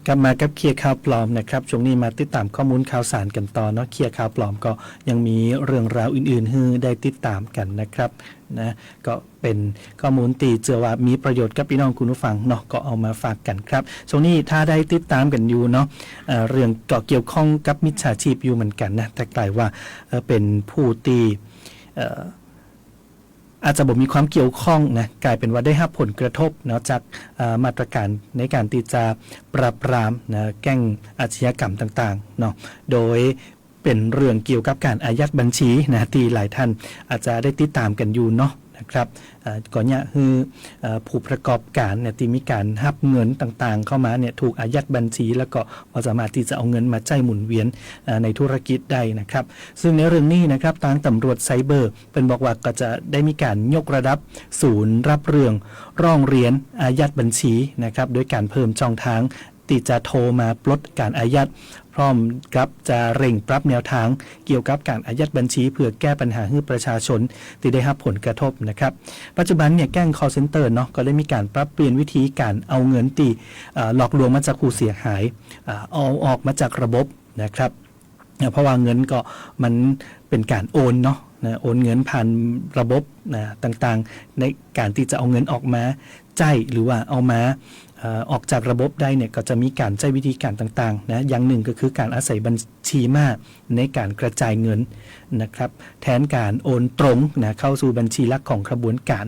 กลับมากับเคลียร์ข่าวปลอมนะครับช่วงนี้มาติดตามข้อมูลข่าวสารกันต่อเนาะเคลียร์ข่าวปลอมก็ยังมีเรื่องราวอื่นๆให้ได้ติดตามกันนะครับนะก็เป็นข้อมูลตีเชื่อว่ามีประโยชน์กับพี่น้องคุณผู้ฟังเนาะก็เอามาฝากกันครับช่วงนี้ถ้าได้ติดตามกันอยู่เนาะเรื่องก็เกี่ยวข้องกับมิจฉาชีพอยู่เหมือนกันนะแต่กลายว่าเป็นผู้ตีอาจจะบ่มีความเกี่ยวข้องนะกลายเป็นว่าได้รับผลกระทบเนาะจากมาตรการในการที่จะปราบปรามนะแก๊งอาชญากรรมต่างๆเนาะโดยเป็นเรื่องเกี่ยวกับการอายัดบัญชีนะที่หลายท่านอาจจะได้ติดตามกันอยู่เนาะนะครับก่อนเนี่ยคือผู้ประกอบการเนี่ยที่มีการหับเงินต่างๆเข้ามาเนี่ยถูกอายัดบัญชีแล้วก็สามารถที่จะเอาเงินมาใช้หมุนเวียนในธุรกิจได้นะครับซึ่งในเรื่องนี้นะครับทางตำรวจไซเบอร์เป็นบอกว่าก็จะได้มีการยกระดับศูนย์รับเรื่องร้องเรียนอายัดบัญชีนะครับโดยการเพิ่มช่องทางที่จะโทรมาปลดการอายัดพร้อมกับจะเร่งปรับแนวทางเกี่ยวกับการอายัดบัญชีเพื่อแก้ปัญหาให้ประชาชนที่ได้รับผลกระทบนะครับปัจจุบันเนี่ยแก๊ง call center เนาะก็ได้มีการปรับเปลี่ยนวิธีการเอาเงินที่หลอกลวงมาจากผู้เสียหายเอาออกมาจากระบบนะครับเพราะว่าเงินก็มันเป็นการโอนเนาะโอนเงินผ่านระบบต่างๆในการที่จะเอาเงินออกมาจ่ายหรือว่าเอามาออกจากระบบได้เนี่ยก็จะมีการใช้วิธีการต่างๆนะอย่างหนึ่งก็คือการอาศัยบัญชีม้าในการกระจายเงินนะครับแทนการโอนตรงนะเข้าสู่บัญชีหลักของกระบวนการ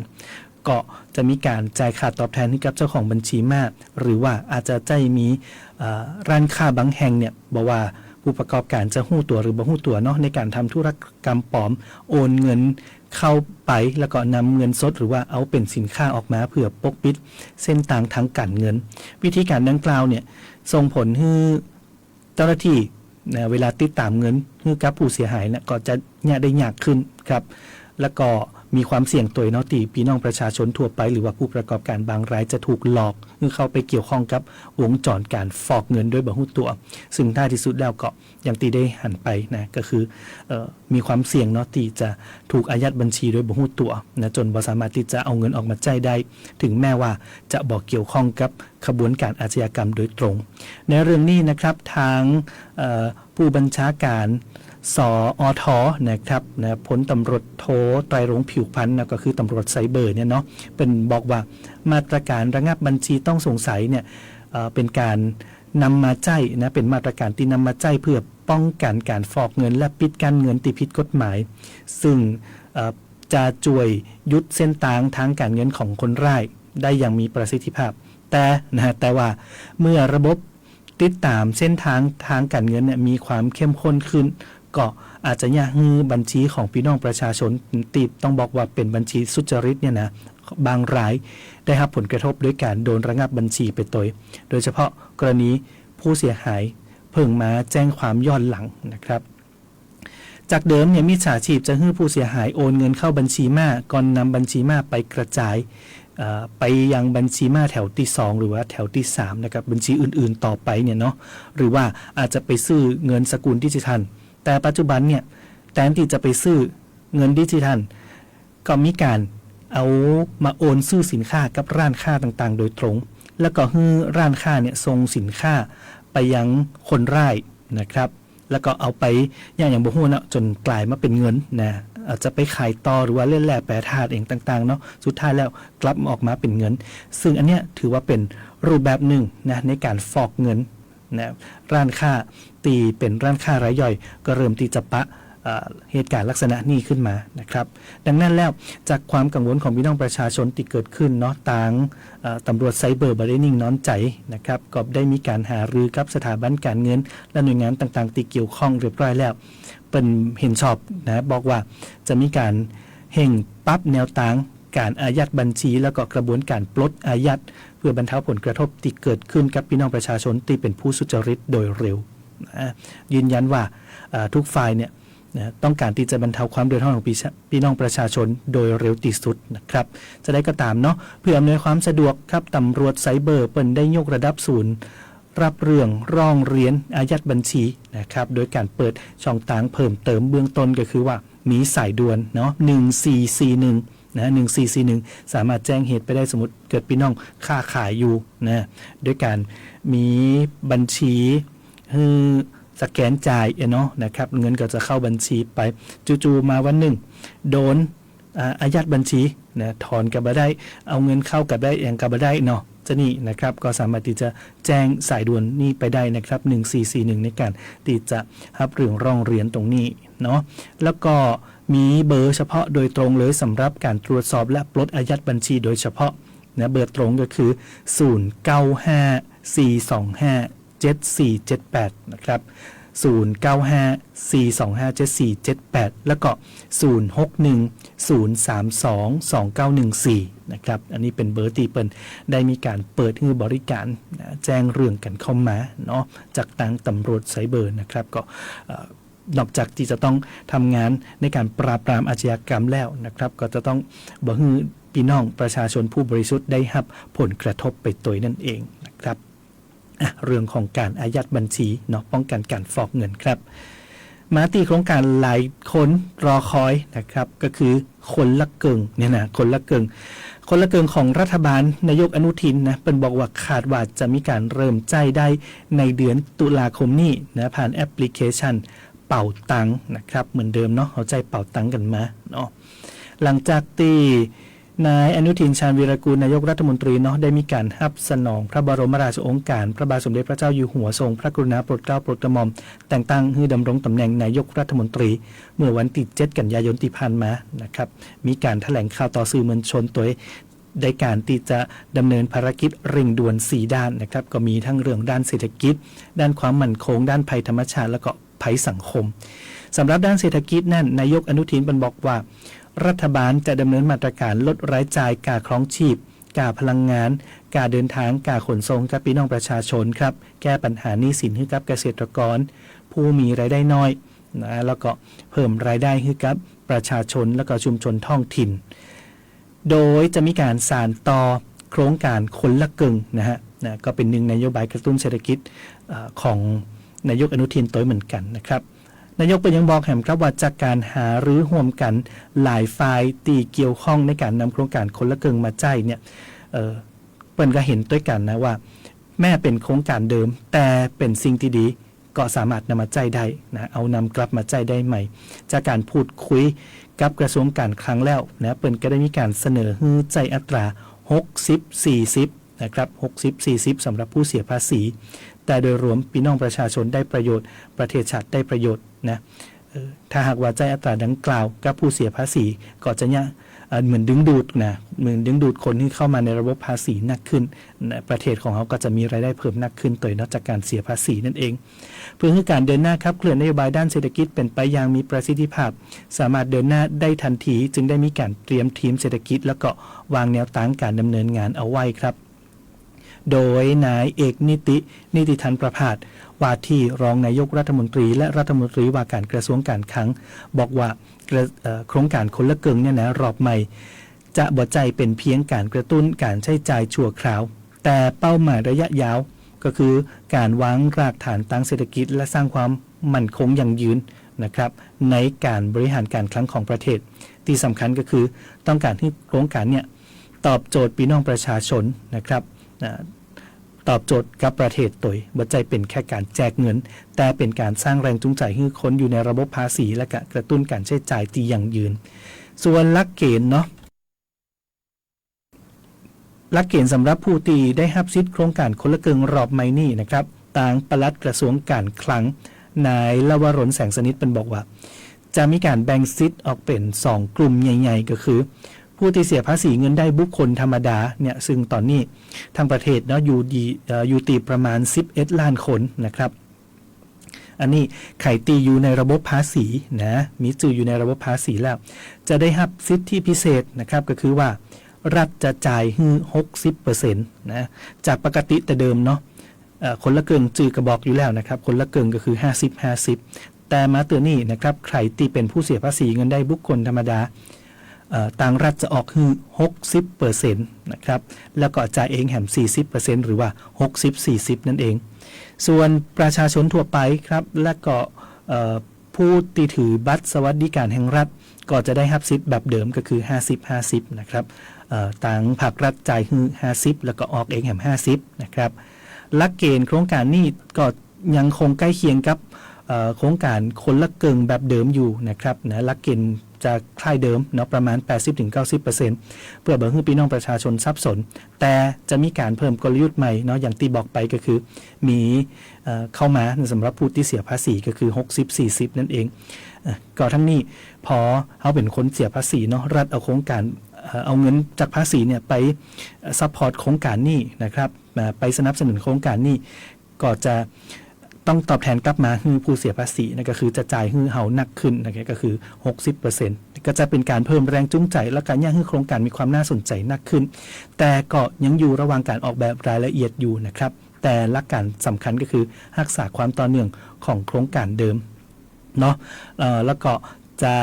ก็จะมีการจ่ายค่าตอบแทนให้กับเจ้าของบัญชีม้าหรือว่าอาจจะใจมีร้านค้าบางแห่งเนี่ยบอกว่าผู้ประกอบการจะหู้ตัวหรือบ่หู้ตัวเนาะในการทำธุรกรรมปลอมโอนเงินเข้าไปแล้วก็นำเงินสดหรือว่าเอาเป็นสินค้าออกมาเพื่อปกปิดเส้นทางทางการเงินวิธีการดังกล่าวเนี่ยส่งผลให้เจ้าหน้าที่เวลาติดตามเงินให้กับผู้เสียหายเนี่ยก็จะได้ยากขึ้นครับแล้วก็มีความเสี่ยงตัวเนาะที่พี่น้องประชาชนทั่วไปหรือว่าผู้ประกอบการบางรายจะถูกหลอกหรือเข้าไปเกี่ยวข้องกับวงจรการฟอกเงินโดยบ่ฮู้ตัวซึ่งท้ายที่สุดแล้วก็อย่างที่ได้หันไปนะก็คือมีความเสี่ยงเนาะที่จะถูกอายัดบัญชีโดยบ่ฮู้ตัวนะจนบ่สามารถที่จะเอาเงินออกมาจ่ายได้ถึงแม้ว่าจะบ่เกี่ยวข้องกับขบวนการอาชญากรรมโดยตรงในเรื่องนี้นะครับทางผู้บัญชาการสอทนะครับนะพลตำรวจโทไตรรงค์ผิวพันธ์นะก็คือตำรวจไซเบอร์เนี่ยเนาะเป็นบอกว่ามาตรการระงับบัญชีต้องสงสัยเนี่ยเป็นการนำมาใช้นะเป็นมาตรการที่นำมาใช้เพื่อป้องกันการฟอกเงินและปิดการเงินที่ผิดกฎหมายซึ่งจะช่วยยุดเส้นทางทางการเงินของคนร้ายได้อย่างมีประสิทธิภาพแต่ว่าเมื่อระบบติดตามเส้นทางทางการเงินเนี่ยมีความเข้มข้นขึ้นก็อาจจะยากให้บัญชีของพี่น้องประชาชนติดต้องบอกว่าเป็นบัญชีสุจริตเนี่ยนะบางรายได้รับผลกระทบด้วยการโดนระงับบัญชีไปโดยเฉพาะกรณีผู้เสียหายเพิ่งมาแจ้งความย้อนหลังนะครับจากเดิมเนี่ยมิจฉาชีพจะให้ผู้เสียหายโอนเงินเข้าบัญชีม้าก่อนนำบัญชีม้าไปกระจายไปยังบัญชีม้าแถวที่2หรือว่าแถวที่3นะครับบัญชีอื่นๆต่อไปเนี่ยเนาะหรือว่าอาจจะไปซื้อเงินสกุลดิจิทัลแต่ปัจจุบันเนี่ยแทนที่จะไปซื้อเงินดิจิทัลก็มีการเอามาโอนซื้อสินค้ากับร้านค้าต่างๆโดยตรงแล้วก็ให้ร้านค้าเนี่ยส่งสินค้าไปยังคนร้ายนะครับแล้วก็เอาไปอย่างบ่ฮู้นะจนกลายมาเป็นเงินนะอาจจะไปขายต่อหรือว่าเล่นแร่แปรธาตุเองต่างๆเนาะสุดท้ายแล้วกลับออกมาเป็นเงินซึ่งอันเนี้ยถือว่าเป็นรูปแบบหนึ่งนะในการฟอกเงินนะร้านค้าตีเป็นร้านค้ารายย่อยก็เริ่มที่จะปะเหตุการณ์ลักษณะนี้ขึ้นมานะครับดังนั้นแล้วจากความกังวลของพี่น้องประชาชนที่เกิดขึ้นเนาะทางตำรวจไซเบอร์บรินิ่งนอนใจนะครับก็ได้มีการหารือกับสถาบันการเงินและหน่วยงานต่างๆที่เกี่ยวข้องเรียบร้อยแล้วเป็นเห็นชอบนะบอกว่าจะมีการเห่งปรับแนวทางการอายัดบัญชีแล้วก็กระบวนการปลดอายัดเพื่อ พื่อบรรเทาผลกระทบที่เกิดขึ้นกับพี่น้องประชาชนที่เป็นผู้สุจริตโดยเร็วยืนยันว่าทุกฝ่ายเนี่ยต้องการที่จะบรรเทาความเดือดร้อนของพี่น้องประชาชนโดยเร็วที่สุดนะครับจะได้ก็ตามเนาะเพื่ออำนวยความสะดวกครับตำรวจไซเบอร์เปิ่นได้ยกระดับศูนย์รับเรื่องร้องเรียนอายัดบัญชีนะครับโดยการเปิดช่องทางเพิ่มเติมเบื้องต้นก็คือว่ามีสายด่วนเนาะ1441นะ1441สามารถแจ้งเหตุไปได้สมมติเกิดพี่น้องค้าขายอยู่นะด้วยการมีบัญชีสแกนจ่ายเนาะนะครับเงินก็จะเข้าบัญชีไปจู่ๆมาวันหนึ่งโดนอายัดบัญชีนะถอนกับบ่ได้เอาเงินเข้ากับได้อย่างกับบ่ได้เนาะจะนี่นะครับก็สามารถที่จะแจ้งสายด่วนนี้ไปได้นะครับ1441ในการที่จะรับเรื่องร้องเรียนตรงนี้เนาะแล้วก็มีเบอร์เฉพาะโดยตรงเลยสำหรับการตรวจสอบและปลดอายัดบัญชีโดยเฉพาะนะเบอร์ตรงก็คือ0954257478นะครับ0954257478แล้วก็0610322914นะครับอันนี้เป็นเบอร์ที่เปิ้นได้มีการเปิดให้บริการแจ้งเรื่องกันเข้ามาเนาะจากทางตำรวจไซเบอร์นะครับก็นอกจากที่จะต้องทำงานในการปราบปรามอาชญากรรมแล้วนะครับก็จะต้องบ่ให้พี่น้องประชาชนผู้บริสุทธิ์ได้รับผลกระทบไปตัวนั่นเองนะครับเรื่องของการอายัดบัญชีเนาะป้องกันการฟอกเงินครับมาตีโครงการหลายคนรอคอยนะครับก็คือคนละเกิงเนี่ยนะคนละเกิงของรัฐบาลนายกอนุทินนะเป็นบอกว่าคาดว่าจะมีการเริ่มจ่ายได้ในเดือนตุลาคมนี้นะผ่านแอปพลิเคชันเป่าตังนะครับเหมือนเดิมเนาะเอาใจเป่าตังกันมาเนาะหลังจากที่นายอนุทินชาญวีรกูลนายกรัฐมนตรีเนาะได้มีการรับสนองพระบรมราชโองการพระบาทสมเด็จพระเจ้าอยู่หัวทรงพระกรุณาโปรดเกล้าโปรดกระหม่อมแต่งตั้งให้ดำรงตำแหน่งนายกรัฐมนตรีเมื่อวันที่7 กันยายนที่ผ่านมานะครับมีการแถลงข่าวต่อสื่อมวลชนโดยได้การที่จะดำเนินภารกิจเร่งด่วน4ด้านนะครับก็มีทั้งเรื่องด้านเศรษฐกิจด้านความมั่นคงด้านภัยธรรมชาติแล้วก็ภัยสังคมสำหรับด้านเศรษฐกิจนั่นนายกอนุทินบอกว่ารัฐบาลจะดำเนินมาตรการลดรายจ่ายการครองชีพการพลังงานการเดินทางการขนส่งกับพี่น้องประชาชนครับแก้ปัญหาหนี้สินให้กับเกษตรกรผู้มีรายได้น้อยนะแล้วก็เพิ่มรายได้ให้กับประชาชนและก็ชุมชนท้องถิ่นโดยจะมีการสานต่อโครงการคนละเกิงนะฮะก็เป็นหนึ่งนโยบายกระตุ้นเศรษฐกิจของนายกอนุทินตัวเหมือนกันนะครับนายกเป็นยังบอกแหมครับว่าจากการหารือร่วมกันหลายฝ่ายตีเกี่ยวข้องในการนำโครงการคนละเกิงมาจ่ายเนี่ยเปิ้นก็เห็นด้วยกันนะว่าแม้เป็นโครงการเดิมแต่เป็นสิ่งที่ดีก็สามารถนำมาจ่ายได้นะเอานำกลับมาจ่ายได้ใหม่จากการพูดคุยกับกระทรวงการคลังแล้วนะเปิ้นก็ได้มีการเสนอให้จ่ายอัตรา60-40นะครับ60-40สำหรับผู้เสียภาษีแต่โดยรวมพี่น้องประชาชนได้ประโยชน์ประเทศชาติได้ประโยชน์นะถ้าหากว่าจ่ายอัตราดังกล่าวกับผู้เสียภาษีก็จะเนี่ยเหมือนดึงดูดนะเหมือนดึงดูดคนที่เข้ามาในระบบภาษีนักขึ้นนะประเทศของเขาก็จะมีรายได้เพิ่มนักขึ้นโดยนอกจากการเสียภาษีนั่นเองเพื่อให้การเดินหน้าครับเคลื่อนนโยบายด้านเศรษฐกิจเป็นไปอย่างมีประสิทธิภาพสามารถเดินหน้าได้ทันทีจึงได้มีการเตรียมทีมเศรษฐกิจแล้วก็วางแนวทางการดำเนินงานเอาไว้ครับโดยนายเอกนิติธันประภาสว่าที่รองนายกรัฐมนตรีและรัฐมนตรีว่าการกระทรวงการคลังบอกว่าโครงการคนละเกิงเนี่ยนะรอบใหม่จะบ่ใจเป็นเพียงการกระตุ้นการใช้จ่ายชั่วคราวแต่เป้าหมายระยะยาวก็คือการวางรากฐานทางเศรษฐกิจและสร้างความมั่นคงยั่งยืนนะครับในการบริหารการคลังของประเทศที่สำคัญก็คือต้องการให้โครงการเนี่ยตอบโจทย์พี่น้องประชาชนนะครับตอบโจทย์กับประเทศโดยบ่ใจเป็นแค่การแจกเงินแต่เป็นการสร้างแรงจูงใจให้คนอยู่ในระบบภาษีและกระตุ้นการใช้จ่ายที่ยั่งยืนส่วนหลักเกณฑ์เนาะหลักเกณฑ์สำหรับผู้ที่ได้รับสิทธิโครงการคนละเกิงรอบใหม่นี้นะครับทางปลัดกระทรวงการคลังนายลวรนแสงสนิทเป็นบอกว่าจะมีการแบ่งสิทธิ์ออกเป็น2กลุ่มใหญ่ๆก็คือผู้ที่เสียภาษีเงินได้บุคคลธรรมดาเนี่ยซึ่งตอนนี้ทางประเทศเนาะอยู่ตีประมาณ11 ล้านคนนะครับอันนี้ไขตีอยู่ในระบบภาษีนะมีจื่ออยู่ในระบบภาษีแล้วจะได้รับสิทธิพิเศษนะครับก็คือว่า รัฐจะจ่ายให้ 60% นะจากปกติแต่เดิมเนาะคนละเกิงจือกระบอกอยู่แล้วนะครับคนละเกิงก็คือ50-50แต่มาเตือนนี่นะครับใครที่เป็นผู้เสียภาษีเงินได้บุคคลธรรมดาต่างรัฐจะออกให้ 60% นะครับแล้วก็จ่ายเองแหม 40% หรือว่า 60-40 นั่นเองส่วนประชาชนทั่วไปครับและก็ผู้ที่ถือบัตรสวัสดิการแห่งรัฐก็จะได้รับสิทธิ์แบบเดิมก็คือ 50-50 นะครับต่างภาครัฐจ่ายให้50แล้วก็ออกเองแหม 50 นะครับหลักเกณฑ์โครงการนี้ก็ยังคงใกล้เคียงกับโครงการคนละเกิงแบบเดิมอยู่นะครับนะหลักเกณฑ์จะคล้ายเดิมเนาะประมาณ 80-90% เพื่อบ่ให้พี่น้องประชาชนสับสนแต่จะมีการเพิ่มกลยุทธ์ใหม่เนาะอย่างที่บอกไปก็คือมีเข้ามาสำหรับผู้ที่เสียภาษีก็คือ 60-40 นั่นเองก็ทั้งนี้พอเขาเป็นคนเสียภาษีเนาะรัฐเอาโครงการเอาเงินจากภาษีเนี่ยไปซัพพอร์ตโครงการนี้นะครับไปสนับสนุนโครงการนี้ก็จะต้องตอบแทนกลับมาคือผู้เสียภาษีนะก็คือจะจ่ายให้เฮาหนักขึ้นนะครับก็คือ 60% ก็จะเป็นการเพิ่มแรงจูงใจและการย่างให้โครงการมีความน่าสนใจหนักขึ้นแต่ก็ยังอยู่ระหว่างการออกแบบรายละเอียดอยู่นะครับแต่หลักการสำคัญก็คือรักษาความต่อเนื่องของโครงการเดิมเนาะแล้วก็จะ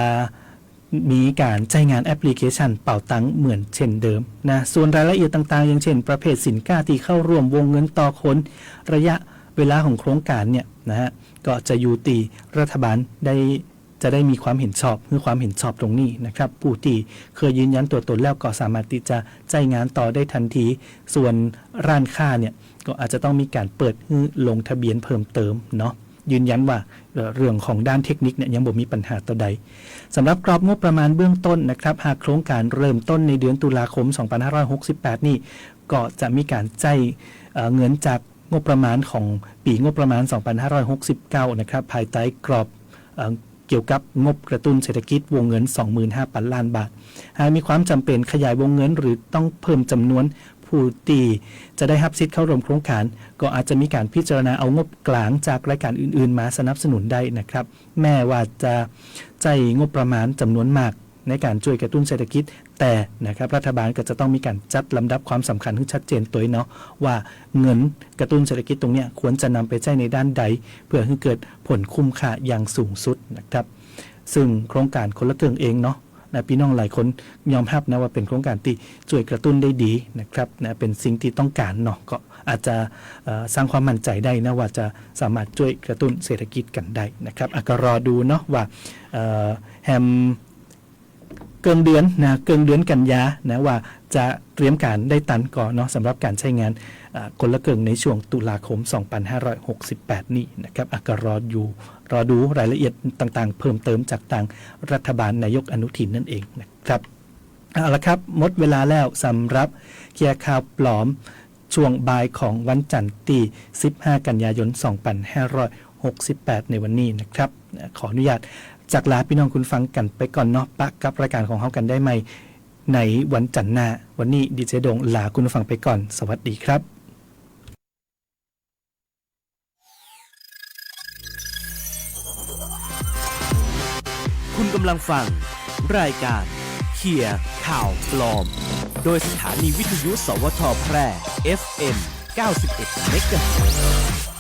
มีการใช้งานแอปพลิเคชันเป่าตังเหมือนเช่นเดิมนะส่วนรายละเอียดต่างๆอย่างเช่นประเภทสินค้าที่เข้าร่วมวงเงินต่อคนระยะเวลาของโครงการเนี่ยนะฮะก็จะอยู่ตีรัฐบาลจะได้มีความเห็นชอบคือความเห็นชอบตรงนี้นะครับผู้ที่เคยยืนยันตัวตนแล้วก็สามารถที่จะใช้งานต่อได้ทันทีส่วนร้านค้าเนี่ยก็อาจจะต้องมีการเปิดลงทะเบียนเพิ่มเติมเนาะยืนยันว่าเรื่องของด้านเทคนิคเนี่ยยังบ่มีปัญหาต่อใดสำหรับกรอบงบประมาณเบื้องต้นนะครับหากโครงการเริ่มต้นในเดือนตุลาคม 2568 นี่ก็จะมีการใช้เงินจากงบประมาณของปีงบประมาณ 2569 นะครับภายใต้กรอบเกี่ยวกับงบกระตุ้นเศรษฐกิจวงเงิน 25,000 ล้านบาทหากมีความจำเป็นขยายวงเงินหรือต้องเพิ่มจำนวนผู้ที่จะได้รับสิทธิ์เข้าร่วมโครงการก็อาจจะมีการพิจารณาเอางบกลางจากรายการอื่นๆมาสนับสนุนได้นะครับแม้ว่าจะใช้งบประมาณจำนวนมากในการช่วยกระตุ้นเศรษฐกิจแต่นะครับรัฐบาลก็จะต้องมีการจัดลำดับความสำคัญให้ชัดเจนตัวเนาะว่าเงินกระตุ้นเศรษฐกิจตรงนี้ควรจะนำไปใช้ในด้านใดเพื่อให้เกิดผลคุ้มค่าอย่างสูงสุดนะครับซึ่งโครงการคนละเกิงเองเนาะนะพี่น้องหลายคนยอมรับนะว่าเป็นโครงการที่ช่วยกระตุ้นได้ดีนะครับนะเป็นสิ่งที่ต้องการเนาะก็อาจจะสร้างความมั่นใจได้นะว่าจะสามารถช่วยกระตุ้นเศรษฐกิจกันได้นะครับก็รอดูเนาะว่าแฮมเกินเดือนกันยานะว่าจะเตรียมการได้ตันก่อนเนาะสำหรับการใช้งานคนละเกิงในช่วงตุลาคม 2568 นี้นะครับก็รอดูรายละเอียดต่างๆเพิ่มเติมจากทางรัฐบาลนายกอนุทินนั่นเองนะครับเอาละครับหมดเวลาแล้วสำหรับเคลียร์ข่าวปลอมช่วงบ่ายของวันจันทร์ที่ 15 กันยายน 2568 ในวันนี้นะครับขออนุญาตจากลาพี่น้องคุณฟังกันไปก่อนเนาะปะกับรายการของเฮากันได้ไหมในวันจันทร์หน้าวันนี้ดีเจดงลาคุณฟังไปก่อนสวัสดีครับคุณกำลังฟังรายการเคลียร์ข่าวปลอมโดยสถานีวิทยุสวทแพร่ FM 91 เมกะเฮิรตซ์